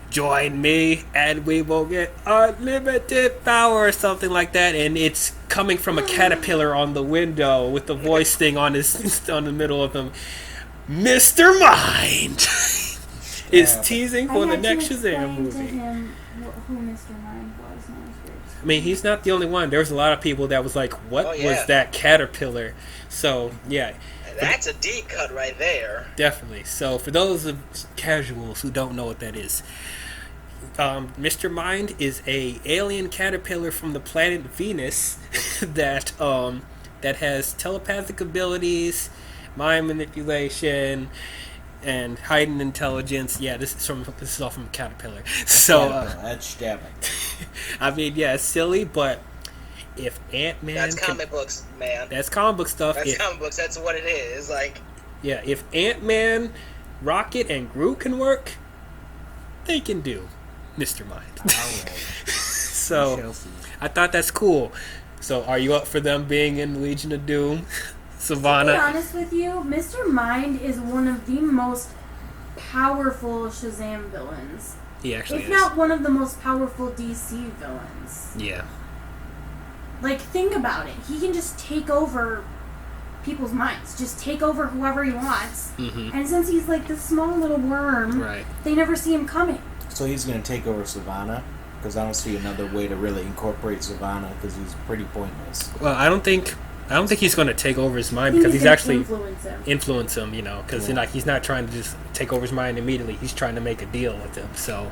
Speaker 1: "Join me and we will get unlimited power," or something like that, and it's coming from a caterpillar on the window with the voice thing on the middle of him. Mr. Mind is teasing for the next Shazam movie.
Speaker 9: To him who Mr. Mind was.
Speaker 1: I mean, he's not the only one. There was a lot of people that was like, "What was that caterpillar?" So yeah.
Speaker 2: That's a deep cut right there.
Speaker 1: Definitely. So for those of casuals who don't know what that is, Mr. Mind is a alien caterpillar from the planet Venus that has telepathic abilities, mind manipulation, and heightened intelligence. Yeah, this is all from Caterpillar. So
Speaker 3: that's jabbing.
Speaker 1: I mean, yeah, it's silly, but if Ant-Man,
Speaker 2: that's comic books, man.
Speaker 1: That's comic book stuff.
Speaker 2: That's comic books. That's what it is. Like,
Speaker 1: yeah, if Ant-Man, Rocket, and Groot can work, they can do Mr. Mind. So I thought that's cool. So are you up for them being in Legion of Doom, Savannah?
Speaker 9: To be honest with you, Mr. Mind is one of the most powerful Shazam villains.
Speaker 1: He actually
Speaker 9: is. If not one of the most powerful DC villains.
Speaker 1: Yeah.
Speaker 9: Like, think about it. He can just take over people's minds. Just take over whoever he wants.
Speaker 1: Mm-hmm.
Speaker 9: And since he's like this small little worm,
Speaker 1: right, they
Speaker 9: never see him coming.
Speaker 3: So he's going to take over Savannah? Because I don't see another way to really incorporate Savannah, because he's pretty pointless.
Speaker 1: Well, I don't think he's going to take over his mind, because he's actually
Speaker 9: influence
Speaker 1: him, because he's not trying to just take over his mind immediately. He's trying to make a deal with him. So,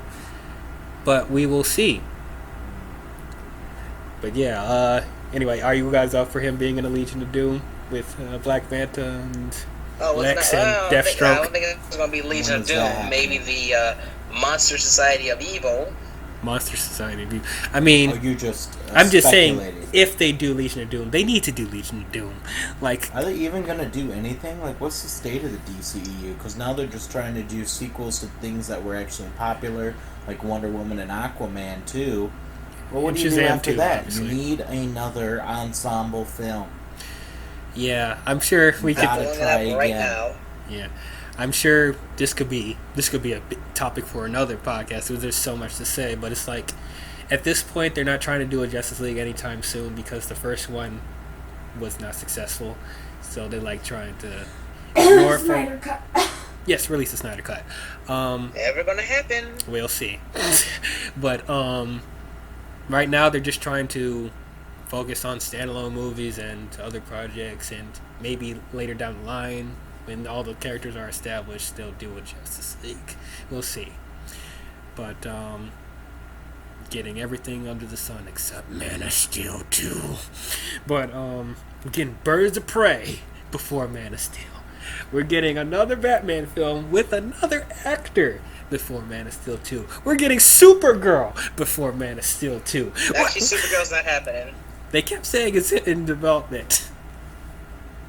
Speaker 1: but we will see. But yeah, anyway, are you guys up for him being in a Legion of Doom with Black Manta and Lex and Deathstroke?
Speaker 2: I don't think it's going to be Legion of Doom. Maybe the Monster Society of Evil.
Speaker 1: Monster Society of Evil. I mean,
Speaker 3: I'm
Speaker 1: just saying, if they do Legion of Doom, they need to do Legion of Doom. Like,
Speaker 3: are they even going to do anything? Like, what's the state of the DCEU? Because now they're just trying to do sequels to things that were actually popular, like Wonder Woman and Aquaman too. Well, what do you do after that? Obviously. You need another ensemble film.
Speaker 1: Yeah, I'm sure we could
Speaker 3: try
Speaker 2: right now.
Speaker 1: Yeah, I'm sure this could be a big topic for another podcast. Because there's so much to say, but it's like at this point they're not trying to do a Justice League anytime soon because the first one was not successful. So they're like trying to ignore
Speaker 9: Snyder Cut.
Speaker 1: Yes, release the Snyder Cut.
Speaker 2: Never gonna happen.
Speaker 1: We'll see. But right now they're just trying to focus on standalone movies and other projects, and maybe later down the line when all the characters are established they'll do a Justice League. We'll see. But getting everything under the sun except Man of Steel 2. But we're getting Birds of Prey before Man of Steel. We're getting another Batman film with another actor before Man of Steel 2. We're getting Supergirl before Man of Steel 2.
Speaker 2: Actually, Supergirl's not happening.
Speaker 1: They kept saying it's in development.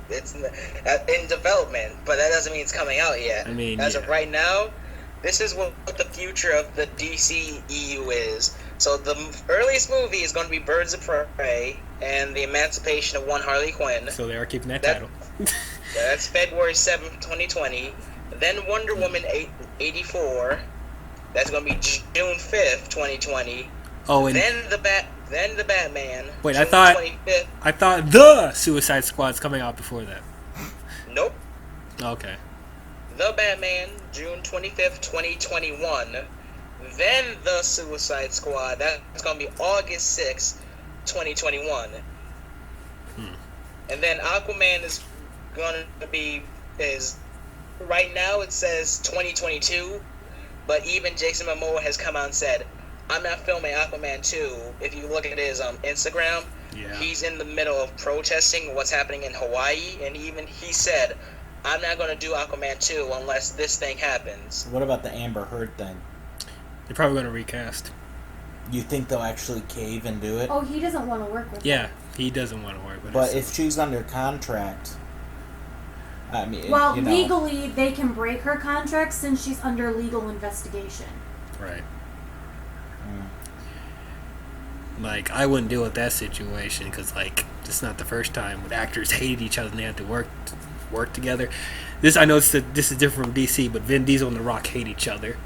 Speaker 2: It's in development, but that doesn't mean it's coming out yet.
Speaker 1: I mean,
Speaker 2: as of right now, this is what the future of the DCEU is. So the earliest movie is going to be Birds of Prey and the Emancipation of One Harley Quinn.
Speaker 1: So they are keeping that title.
Speaker 2: That's February 7th, 2020. Then Wonder Woman 84. That's going to be June 5th, 2020.
Speaker 1: Oh, and
Speaker 2: then the Batman.
Speaker 1: Wait,
Speaker 2: June
Speaker 1: I thought the Suicide Squad's coming out before that.
Speaker 2: Nope.
Speaker 1: Okay.
Speaker 2: The Batman, June 25th, 2021. Then the Suicide Squad. That's going to be August 6th, 2021. And then Aquaman is going to be right now it says 2022, But even Jason Momoa has come out and said, I'm not filming Aquaman 2. If you look at his Instagram, he's in the middle of protesting what's happening in Hawaii, and even he said, I'm not going to do Aquaman 2 unless this thing happens.
Speaker 3: What about the Amber Heard thing?
Speaker 1: They're probably going to recast.
Speaker 3: You think they'll actually cave and do it?
Speaker 9: Oh, he doesn't want to work with her.
Speaker 1: Yeah, he doesn't want to work with her.
Speaker 3: But if she's under contract, I mean,
Speaker 9: well,
Speaker 3: you know.
Speaker 9: legally they can break her contract since she's under legal investigation.
Speaker 1: Right. Like, I wouldn't deal with that situation because, like, it's not the first time when actors hated each other and they had to work together. I know this is different from DC, but Vin Diesel and The Rock hate each other.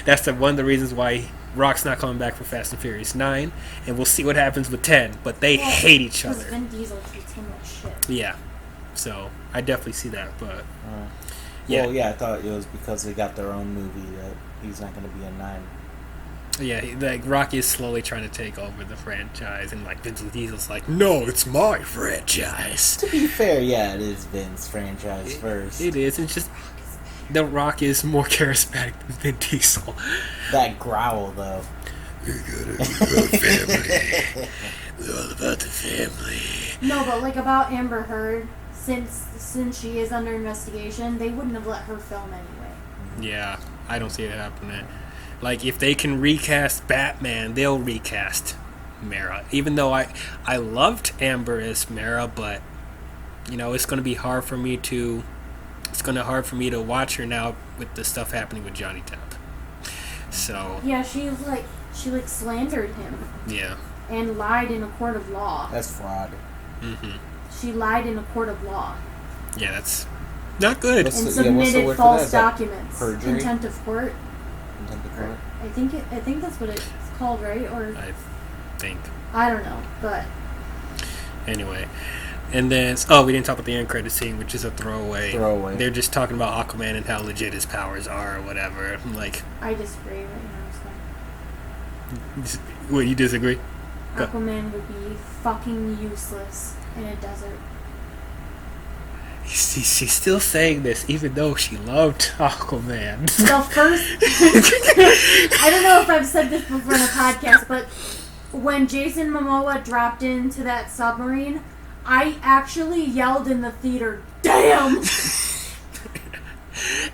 Speaker 1: That's one of the reasons why Rock's not coming back for Fast and Furious 9, and we'll see what happens with 10. But they hate each other.
Speaker 9: Vin Diesel treats him like shit.
Speaker 1: Yeah, so I definitely see that. But
Speaker 3: well, yeah, I thought it was because they got their own movie that he's not going to be in 9.
Speaker 1: Yeah, like Rocky is slowly trying to take over the franchise, and like Vin Diesel's like, no, it's my franchise.
Speaker 3: To be fair, yeah, it is Vin's franchise first.
Speaker 1: It is. It's just The Rock is more charismatic than Vin Diesel.
Speaker 3: That growl, though.
Speaker 1: We're good family. We're all about the family.
Speaker 9: No, but like about Amber Heard, since she is under investigation, they wouldn't have let her film anyway.
Speaker 1: Yeah, I don't see it happening. Like, if they can recast Batman, they'll recast Mara. Even though I loved Amber as Mara, but you know, it's going to be hard for me to watch her now with the stuff happening with Johnny Depp. So
Speaker 9: yeah, she slandered him.
Speaker 1: Yeah.
Speaker 9: And lied in a court of law.
Speaker 3: That's fraud.
Speaker 9: She lied in a court of law.
Speaker 1: Yeah, that's not good.
Speaker 9: And submitted false documents.
Speaker 3: Perjury?
Speaker 9: Contempt of court.
Speaker 3: Contempt of court?
Speaker 9: I think that's what it's called, right? Or
Speaker 1: I think.
Speaker 9: I don't know, but
Speaker 1: anyway. And then, we didn't talk about the end credit scene, which is a throwaway. They're just talking about Aquaman and how legit his powers are or whatever. I'm like,
Speaker 9: I disagree. Right now,
Speaker 1: what, you disagree?
Speaker 9: Aquaman would be fucking useless in a desert.
Speaker 1: She's still saying this, even though she loved Aquaman.
Speaker 9: The first... I don't know if I've said this before in a podcast, but when Jason Momoa dropped into that submarine, I actually yelled in the theater, "Damn!"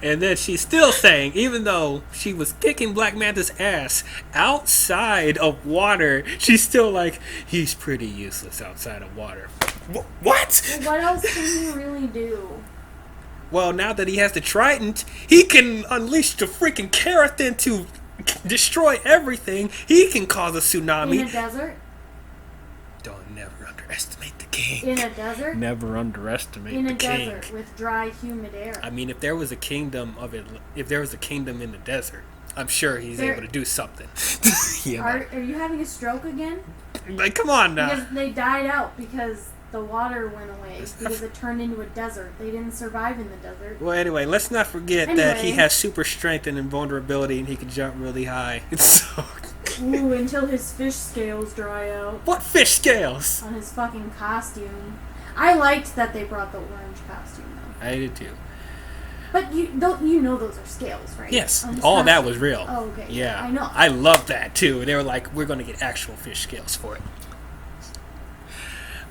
Speaker 1: And then she's still saying, even though she was kicking Black Manta's ass outside of water, she's still like, he's pretty useless outside of water. What?
Speaker 9: What else can he really do?
Speaker 1: Well, now that he has the Trident, he can unleash the freaking Keratin to destroy everything. He can cause a tsunami.
Speaker 9: In a desert?
Speaker 1: Don't never underestimate the king.
Speaker 9: In a desert?
Speaker 1: Never underestimate the king.
Speaker 9: In a desert with dry, humid air.
Speaker 1: I mean, if there was a kingdom in the desert, I'm sure he's able to do something.
Speaker 9: Are you having a stroke again?
Speaker 1: Like, come on now.
Speaker 9: Because they died out because the water went away. Because it turned into a desert. They didn't survive in the desert.
Speaker 1: Well, anyway, let's not forget that he has super strength and invulnerability, and he can jump really high. So.
Speaker 9: Ooh, until his fish scales dry out.
Speaker 1: What fish scales?
Speaker 9: On his fucking costume. I liked that they brought the orange costume, though.
Speaker 1: I did too.
Speaker 9: But you know those are scales, right?
Speaker 1: Yes, all that was real.
Speaker 9: Oh, okay.
Speaker 1: Yeah,
Speaker 9: I know.
Speaker 1: I love that too. They were like, we're going to get actual fish scales for it.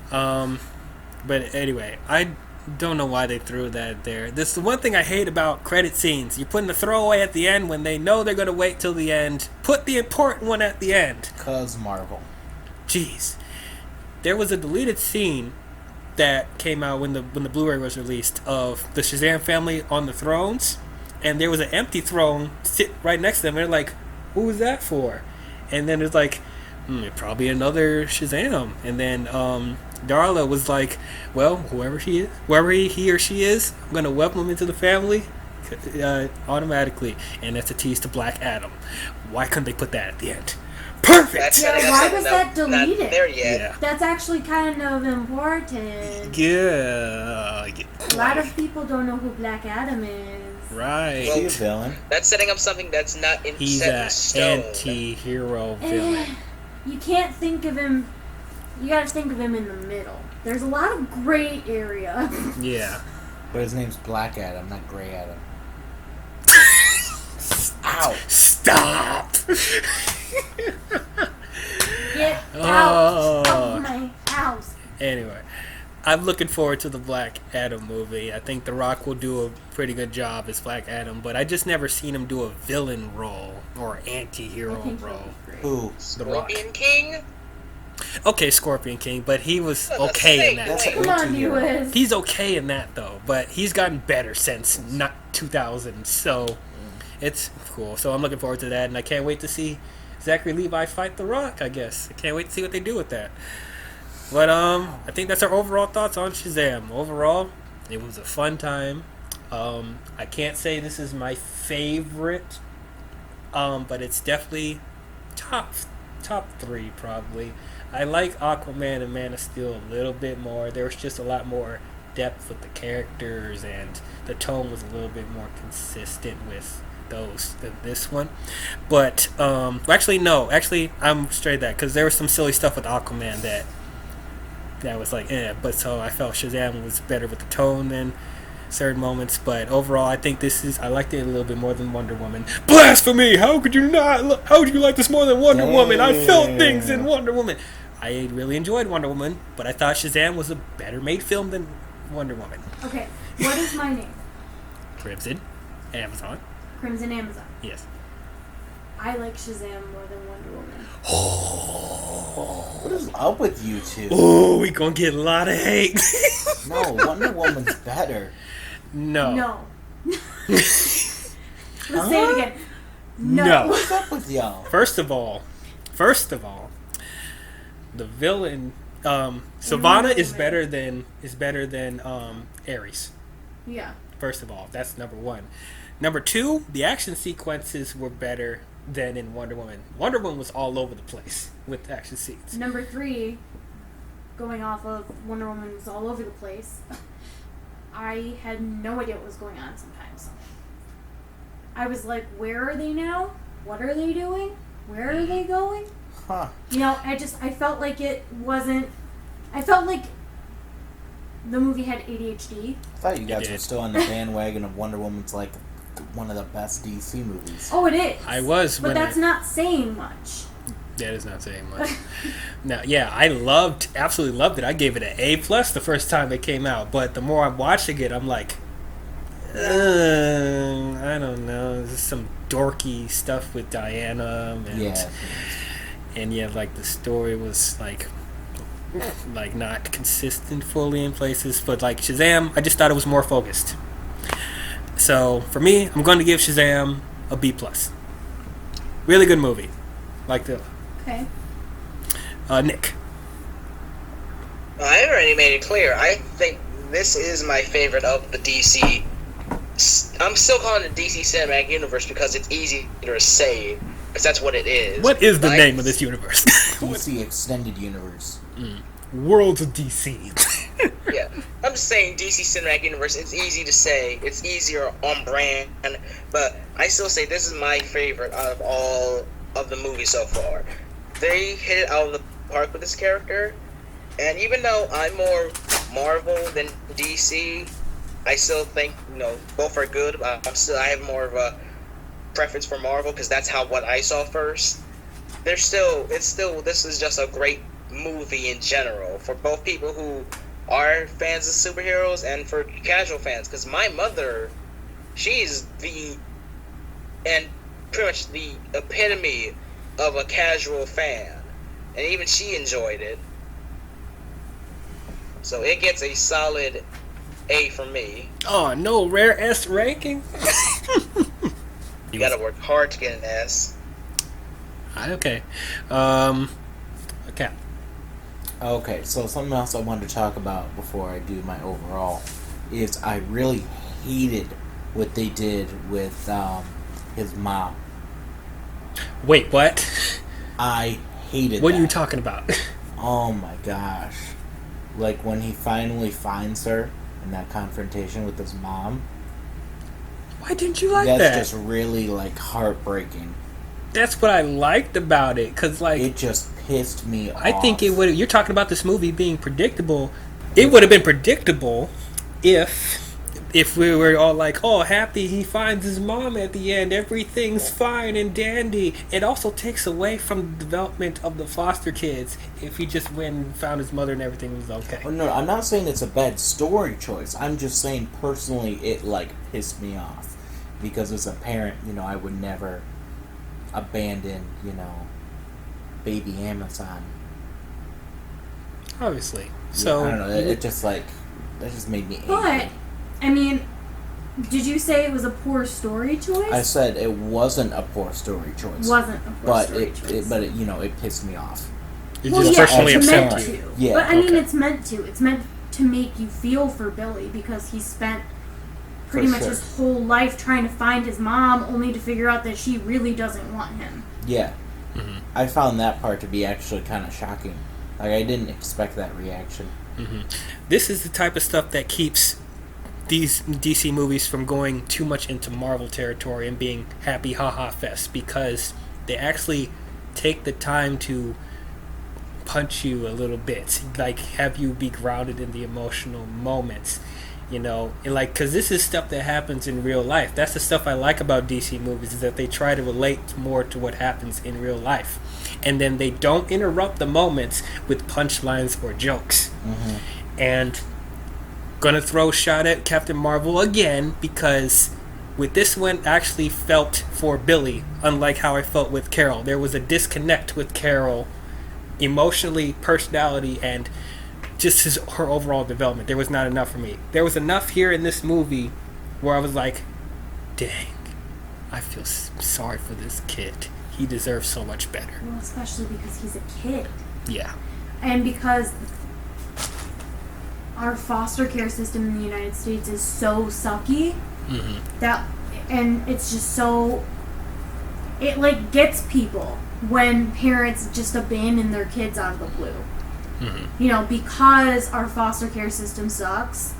Speaker 1: But anyway, I don't know why they threw that there. This is the one thing I hate about credit scenes. You're putting the throwaway at the end when they know they're going to wait till the end. Put the important one at the end.
Speaker 3: 'Cause Marvel.
Speaker 1: Jeez. There was a deleted scene that came out when the Blu-ray was released of the Shazam family on the thrones, and there was an empty throne sit right next to them. And they're like, "Who was that for?" And then it's like, probably another Shazam. And then Darla was like, "Well, whoever he or she is, I'm gonna welcome him into the family automatically." And that's a tease to Black Adam. Why couldn't they put that at the end? Perfect.
Speaker 9: Yeah, why was that deleted?
Speaker 2: Not there yet.
Speaker 1: Yeah.
Speaker 9: That's actually kind of important.
Speaker 1: Yeah.
Speaker 9: A lot of people don't know who Black Adam is.
Speaker 1: Right.
Speaker 3: Well, he's a villain.
Speaker 2: That's setting up something that's not set in stone.
Speaker 1: Anti-hero villain.
Speaker 9: You can't think of him. You gotta think of him in the middle. There's a lot of gray area.
Speaker 1: Yeah.
Speaker 3: But his name's Black Adam, not Gray Adam. Ow.
Speaker 1: Stop.
Speaker 9: Get out of my house.
Speaker 1: Anyway, I'm looking forward to the Black Adam movie. I think The Rock will do a pretty good job as Black Adam, but I just never seen him do a villain role or anti-hero role.
Speaker 3: Who?
Speaker 1: The Rock.
Speaker 2: Scorpion King?
Speaker 1: Okay, Scorpion King, but he was okay in that.
Speaker 3: That's
Speaker 9: Come on, D-Wiz.
Speaker 1: He's okay in that though, but he's gotten better since not 2000, so it's cool. So I'm looking forward to that, and I can't wait to see Zachary Levi fight The Rock. I guess I can't wait to see what they do with that. But I think that's our overall thoughts on Shazam. Overall, it was a fun time. I can't say this is my favorite, but it's definitely top 3 probably. I like Aquaman and Man of Steel a little bit more. There was just a lot more depth with the characters, and the tone was a little bit more consistent with those than this one. But actually I'm straight that, because there was some silly stuff with Aquaman that was like but so I felt Shazam was better with the tone than certain moments. But overall, I think I liked it a little bit more than Wonder Woman. Blasphemy! How could you like this more than Wonder Woman? I felt things in Wonder Woman. I really enjoyed Wonder Woman, but I thought Shazam was a better made film than Wonder Woman.
Speaker 9: Okay, what is my name?
Speaker 1: Crimson Amazon.
Speaker 9: Crimson Amazon.
Speaker 1: Yes.
Speaker 9: I like Shazam more than Wonder Woman.
Speaker 3: What is up with you two?
Speaker 1: Oh, we gonna get a lot of hate.
Speaker 3: No, Wonder Woman's better.
Speaker 1: No.
Speaker 9: Let's say it again.
Speaker 1: No.
Speaker 3: What's up with y'all?
Speaker 1: First of all, the villain Sivana is better than Ares.
Speaker 9: Yeah.
Speaker 1: First of all, that's number 1. Number 2, the action sequences were better than in Wonder Woman. Wonder Woman was all over the place with action scenes.
Speaker 9: Number 3, going off of Wonder Woman was all over the place. I had no idea what was going on sometimes. I was like, where are they now? What are they doing? Where are they going?
Speaker 3: Huh.
Speaker 9: You know, I felt like it wasn't... I felt like the movie had ADHD.
Speaker 3: I thought you guys were still on the bandwagon of Wonder Woman's like one of the best DC movies.
Speaker 9: Oh, it is.
Speaker 1: I was,
Speaker 9: but that's not saying much.
Speaker 1: That is not saying much. Now, yeah, I absolutely loved it. I gave it an A+ the first time it came out, but the more I'm watching it, I'm like, I don't know. There's some dorky stuff with Diana, and like the story was like not consistent fully in places. But like Shazam, I just thought it was more focused. So for me, I'm going to give Shazam a B+. Really good movie. Like the
Speaker 9: Okay.
Speaker 1: Nick.
Speaker 2: I already made it clear. I think this is my favorite of the DC. I'm still calling it DC Cinematic Universe because it's easy to say, because that's what it is.
Speaker 1: What is the name of this universe?
Speaker 3: DC Extended Universe.
Speaker 1: Worlds of DC.
Speaker 2: Yeah, I'm just saying DC Cinematic Universe. It's easy to say. It's easier on brand, but I still say this is my favorite out of all of the movies so far. They hit it out of the park with this character, and even though I'm more Marvel than DC, I still think both are good. I have more of a preference for Marvel because that's what I saw first. This is just a great movie in general for both people who are fans of superheroes and for casual fans. Because my mother, she's pretty much the epitome of a casual fan, and even she enjoyed it. So it gets a solid A for me.
Speaker 1: Oh, no rare S ranking?
Speaker 2: You gotta work hard to get an S.
Speaker 1: Okay. Okay.
Speaker 3: Okay, so something else I wanted to talk about before I do my overall is I really hated what they did with his mom.
Speaker 1: Wait, what?
Speaker 3: I hated
Speaker 1: What
Speaker 3: that.
Speaker 1: are you talking about?
Speaker 3: Oh my gosh. Like when he finally finds her in that confrontation with his mom.
Speaker 1: Why didn't you like
Speaker 3: That's
Speaker 1: that?
Speaker 3: just really like heartbreaking.
Speaker 1: That's what I liked about it, because like
Speaker 3: it just pissed me off.
Speaker 1: I think it would. You're talking about this movie being predictable. It would have been predictable if if we were all like, oh, happy he finds his mom at the end, everything's fine and dandy, it also takes away from the development of the foster kids if he just went and found his mother and everything was okay.
Speaker 3: Oh, no, I'm not saying it's a bad story choice. I'm just saying personally it, like, pissed me off. Because as a parent, you know, I would never abandon, you know, baby Amazon.
Speaker 1: Obviously. So,
Speaker 3: I don't know, it just, like, that just made me angry.
Speaker 9: But, I mean, did you say it was a poor story choice?
Speaker 3: I said it wasn't a poor story choice.
Speaker 9: Wasn't a poor story choice.
Speaker 3: But you know, it pissed me off.
Speaker 1: it just personally
Speaker 9: it's
Speaker 1: upset
Speaker 9: meant
Speaker 1: you.
Speaker 9: to.
Speaker 3: Yeah,
Speaker 9: But I mean,
Speaker 1: okay.
Speaker 9: it's meant to. It's meant to make you feel for Billy because he spent pretty
Speaker 3: For
Speaker 9: much
Speaker 3: sure.
Speaker 9: his whole life trying to find his mom, only to figure out that she really doesn't want him.
Speaker 3: Yeah.
Speaker 1: Mm-hmm.
Speaker 3: I found that part to be actually kind of shocking. Like, I didn't expect that reaction.
Speaker 1: Mm-hmm. This is the type of stuff that keeps these DC movies from going too much into Marvel territory and being happy haha fest, because they actually take the time to punch you a little bit, like have you be grounded in the emotional moments, you know, and like, because this is stuff that happens in real life. That's the stuff I like about DC movies, is that they try to relate more to what happens in real life, and then they don't interrupt the moments with punchlines or jokes.
Speaker 3: Mm-hmm.
Speaker 1: And gonna throw a shot at Captain Marvel again, because with this one I actually felt for Billy, unlike how I felt with Carol. There was a disconnect with Carol emotionally, personality, and just her overall development. There was not enough for me. There was enough here in this movie where I was like, dang, I feel sorry for this kid. He deserves so much better.
Speaker 9: Well, especially because he's a kid.
Speaker 1: Yeah.
Speaker 9: And because our foster care system in the United States is so sucky that, and it's just so, it like gets people when parents just abandon their kids out of the blue. You know, because our foster care system sucks,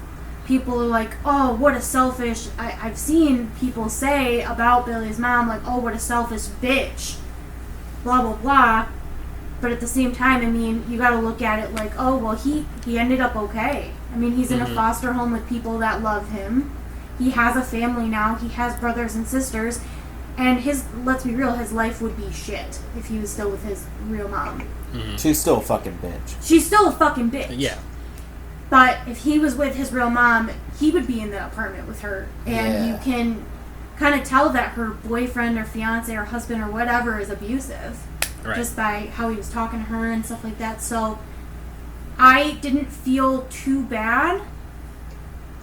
Speaker 9: people are like, oh, what a selfish, I've seen people say about Billy's mom, like, oh, what a selfish bitch, blah, blah, blah. But at the same time, I mean, you gotta look at it like, oh, well, he ended up okay. I mean, he's in a foster home with people that love him. He has a family now. He has brothers and sisters. And let's be real, his life would be shit if he was still with his real mom.
Speaker 3: She's still a fucking bitch.
Speaker 9: She's still a fucking bitch.
Speaker 1: Yeah.
Speaker 9: But if he was with his real mom, he would be in the apartment with her. And you can kind of tell that her boyfriend or fiance or husband or whatever is abusive.
Speaker 1: Right.
Speaker 9: Just by how he was talking to her and stuff like that. So I didn't feel too bad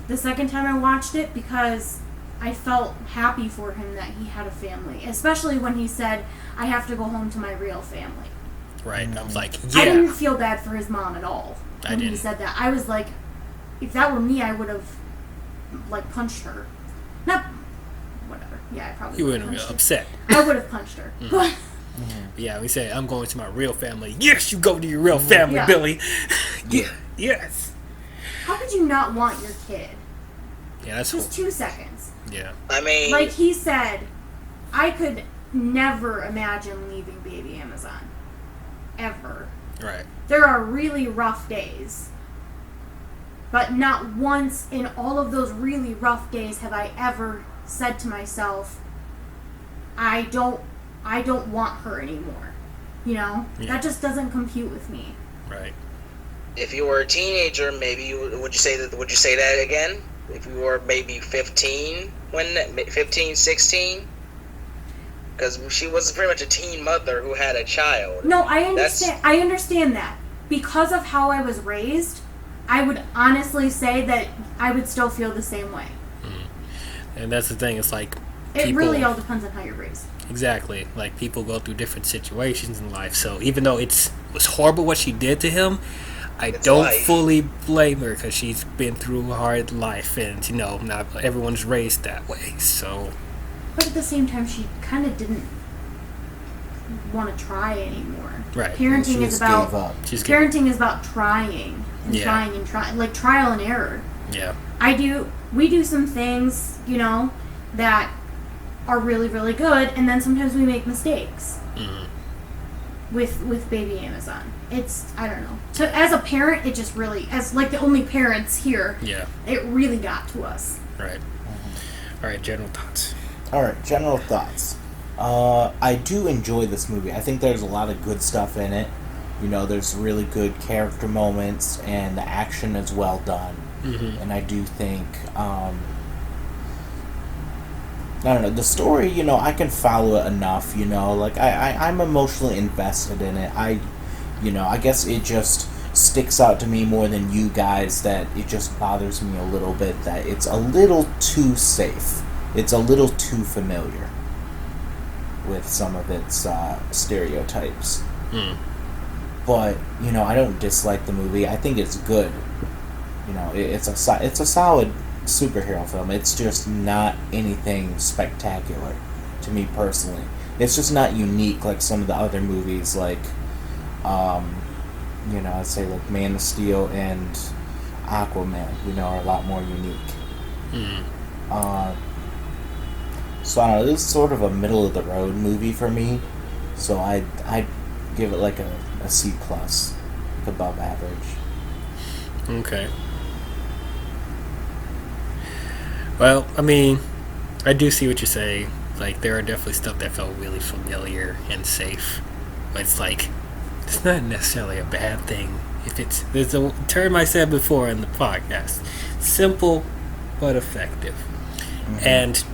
Speaker 9: the second time I watched it, because I felt happy for him that he had a family. Especially when he said, I have to go home to my real family.
Speaker 1: Right. I was like, yeah.
Speaker 9: I didn't feel bad for his mom at all when he
Speaker 1: didn't.
Speaker 9: said that. I was like, if that were me, I would have, like, punched her. Not, whatever. Yeah, I probably
Speaker 1: You
Speaker 9: would
Speaker 1: wouldn't
Speaker 9: have
Speaker 1: be
Speaker 9: punched her.
Speaker 1: upset.
Speaker 9: I would have punched her. But
Speaker 1: Yeah, we say, I'm going to my real family. Yes, you go to your real family,
Speaker 9: Yeah.
Speaker 1: Billy. Yeah. Yes.
Speaker 9: how could you not want your kid?
Speaker 1: Yeah, that's
Speaker 9: Just 2 seconds.
Speaker 1: Yeah.
Speaker 2: I mean,
Speaker 9: Like he said, I could never imagine leaving baby Amazon. Ever.
Speaker 1: Right.
Speaker 9: There are really rough days. But not once in all of those really rough days have I ever said to myself, I don't want her anymore. You know?
Speaker 1: Yeah.
Speaker 9: That just doesn't compute with me.
Speaker 1: Right.
Speaker 2: if you were a teenager, maybe would you say that again? If you were maybe 15, 16? Because she was pretty much a teen mother who had a child.
Speaker 9: No, I understand. I understand that. Because of how I was raised, I would honestly say that I would still feel the same way.
Speaker 1: And that's the thing. It's like
Speaker 9: It really all depends on how you're raised.
Speaker 1: Exactly. Like, people go through different situations in life. So even though it was horrible what she did to him, I don't fully blame her, because she's been through a hard life, and not everyone's raised that way. So.
Speaker 9: But at the same time, she kind of didn't want to try anymore.
Speaker 1: Right.
Speaker 9: Parenting is about
Speaker 3: gave up.
Speaker 9: parenting is about trying and trying and trying, like trial and error.
Speaker 1: Yeah.
Speaker 9: We do some things, that are really, really good, and then sometimes we make mistakes.
Speaker 1: Mm-hmm.
Speaker 9: with Baby Amazon. It's, I don't know. So as a parent, it just really, as like the only parents here, it really got to us.
Speaker 1: Right. All right, general thoughts.
Speaker 3: All right, general thoughts. I do enjoy this movie. I think there's a lot of good stuff in it. You know, there's really good character moments, and the action is well done. Mm-hmm. And I do think, I don't know, the story, you know, I can follow it enough, you know, like, I'm emotionally invested in it. I guess it just sticks out to me more than you guys, that it just bothers me a little bit that it's a little too safe. It's a little too familiar with some of its stereotypes. But, you know, I don't dislike the movie. I think it's good. You know, it's a solid superhero film. It's just not anything spectacular to me personally. It's just not unique like some of the other movies, like, you know, I'd say like Man of Steel and Aquaman, you know, are a lot more unique. So I don't know, this is sort of a middle of the road movie for me. So I'd give it like a C+, like above average.
Speaker 1: Okay. Well, I mean, I do see what you're saying. Like, there are definitely stuff that felt really familiar and safe. But it's like, it's not necessarily a bad thing. There's a term I said before in the podcast. Simple, but effective. Mm-hmm. And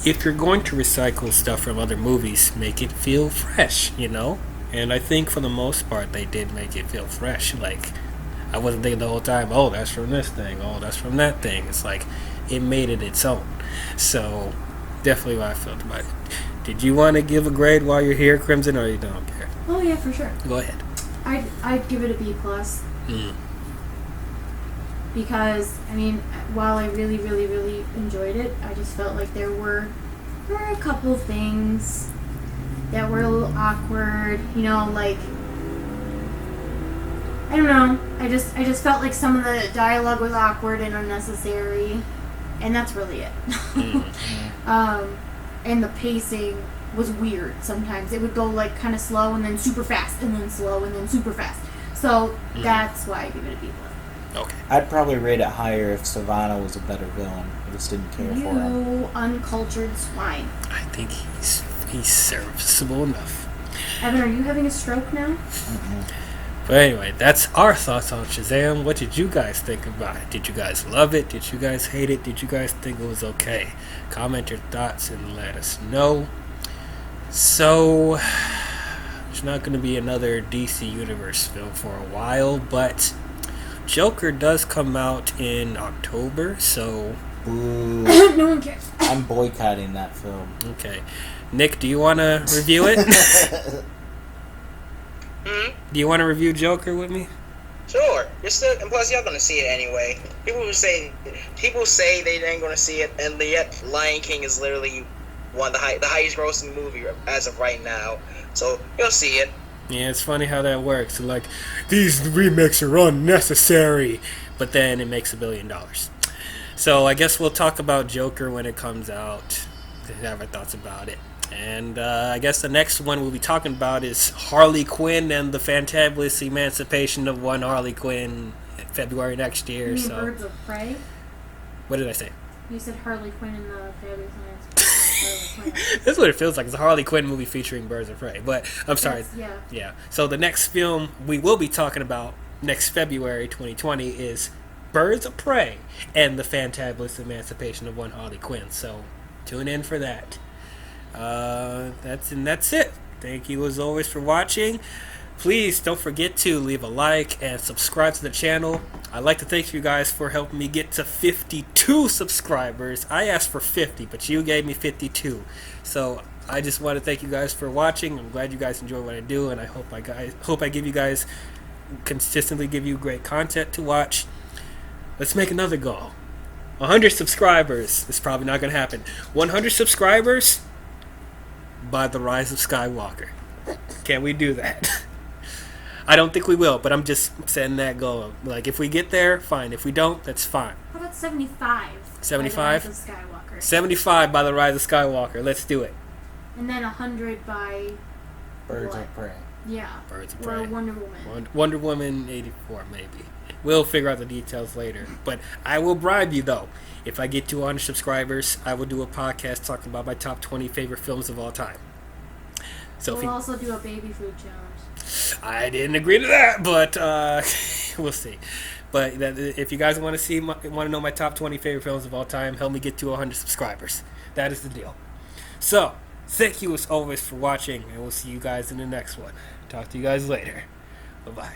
Speaker 1: if you're going to recycle stuff from other movies, make it feel fresh, you know? And I think for the most part, they did make it feel fresh. Like, I wasn't thinking the whole time, oh, that's from this thing, oh, that's from that thing. It's like, it made it its own. So, definitely what I felt about it. Did you want to give a grade while you're here, Crimson, or you don't care?
Speaker 9: Oh, yeah, for sure.
Speaker 1: Go ahead.
Speaker 9: I'd give it a B+. Because, I mean, while I really, really, really enjoyed it, I just felt like there were a couple things that were a little awkward, you know, like, I don't know, I just felt like some of the dialogue was awkward and unnecessary, and that's really it. And the pacing was weird sometimes. It would go, like, kind of slow and then super fast, and then slow and then super fast. So, that's why I give it a B+.
Speaker 1: Okay.
Speaker 3: I'd probably rate it higher if Savannah was a better villain. I just didn't care for him.
Speaker 9: You uncultured swine.
Speaker 1: I think he's serviceable enough.
Speaker 9: Evan, are you having a stroke now?
Speaker 1: But anyway, that's our thoughts on Shazam. What did you guys think about it? Did you guys love it? Did you guys hate it? Did you guys think it was okay? Comment your thoughts and let us know. So, there's not going to be another DC Universe film for a while, but Joker does come out in October, so...
Speaker 3: Ooh.
Speaker 9: No one cares.
Speaker 3: I'm boycotting that film.
Speaker 1: Okay. Nick, do you want to review it? Do you want to review Joker with me?
Speaker 2: Sure. And plus, y'all gonna see it anyway. People say they ain't gonna see it, and yet Lion King is literally one of the highest grossing movie as of right now. So you'll see it.
Speaker 1: Yeah, it's funny how that works. Like, these remakes are unnecessary, but then it makes $1 billion. So I guess we'll talk about Joker when it comes out. Have our thoughts about it. And I guess the next one we'll be talking about is Harley Quinn and the Fantabulous Emancipation of One Harley Quinn in February next year.
Speaker 9: You mean Birds of Prey?
Speaker 1: What did I say?
Speaker 9: You said Harley Quinn and the Fabulous Emancipation.
Speaker 1: That's what it feels like. It's a Harley Quinn movie featuring Birds of Prey. But I'm sorry. Yeah. So the next film we will be talking about next February 2020 is Birds of Prey and the Fantabulous Emancipation of One Harley Quinn. So tune in for that. That's it. Thank you as always for watching. Please don't forget to leave a like and subscribe to the channel. I'd like to thank you guys for helping me get to 52 subscribers. I asked for 50, but you gave me 52. So I just want to thank you guys for watching. I'm glad you guys enjoy what I do, and I hope I give you guys consistently give you great content to watch. Let's make another goal. 100 subscribers. It's probably not going to happen. 100 subscribers by The Rise of Skywalker. Can we do that? I don't think we will, but I'm just setting that goal. Like, if we get there, fine. If we don't, that's fine.
Speaker 9: How about 75?
Speaker 1: 75?
Speaker 9: By The Rise of Skywalker.
Speaker 1: 75 by The Rise of Skywalker. Let's do it.
Speaker 9: And then 100 by
Speaker 3: Birds of Prey.
Speaker 9: Yeah.
Speaker 1: Birds of
Speaker 9: Or
Speaker 1: Prey.
Speaker 9: Wonder Woman.
Speaker 1: Wonder Woman 84, maybe. We'll figure out the details later. But I will bribe you, though. If I get to 100 subscribers, I will do a podcast talking about my top 20 favorite films of all time. So
Speaker 9: We'll also do a baby food challenge.
Speaker 1: I didn't agree to that, but we'll see. But if you guys want to know my top 20 favorite films of all time, help me get to 100 subscribers. That is the deal. So, thank you as always for watching, and we'll see you guys in the next one. Talk to you guys later. Bye-bye.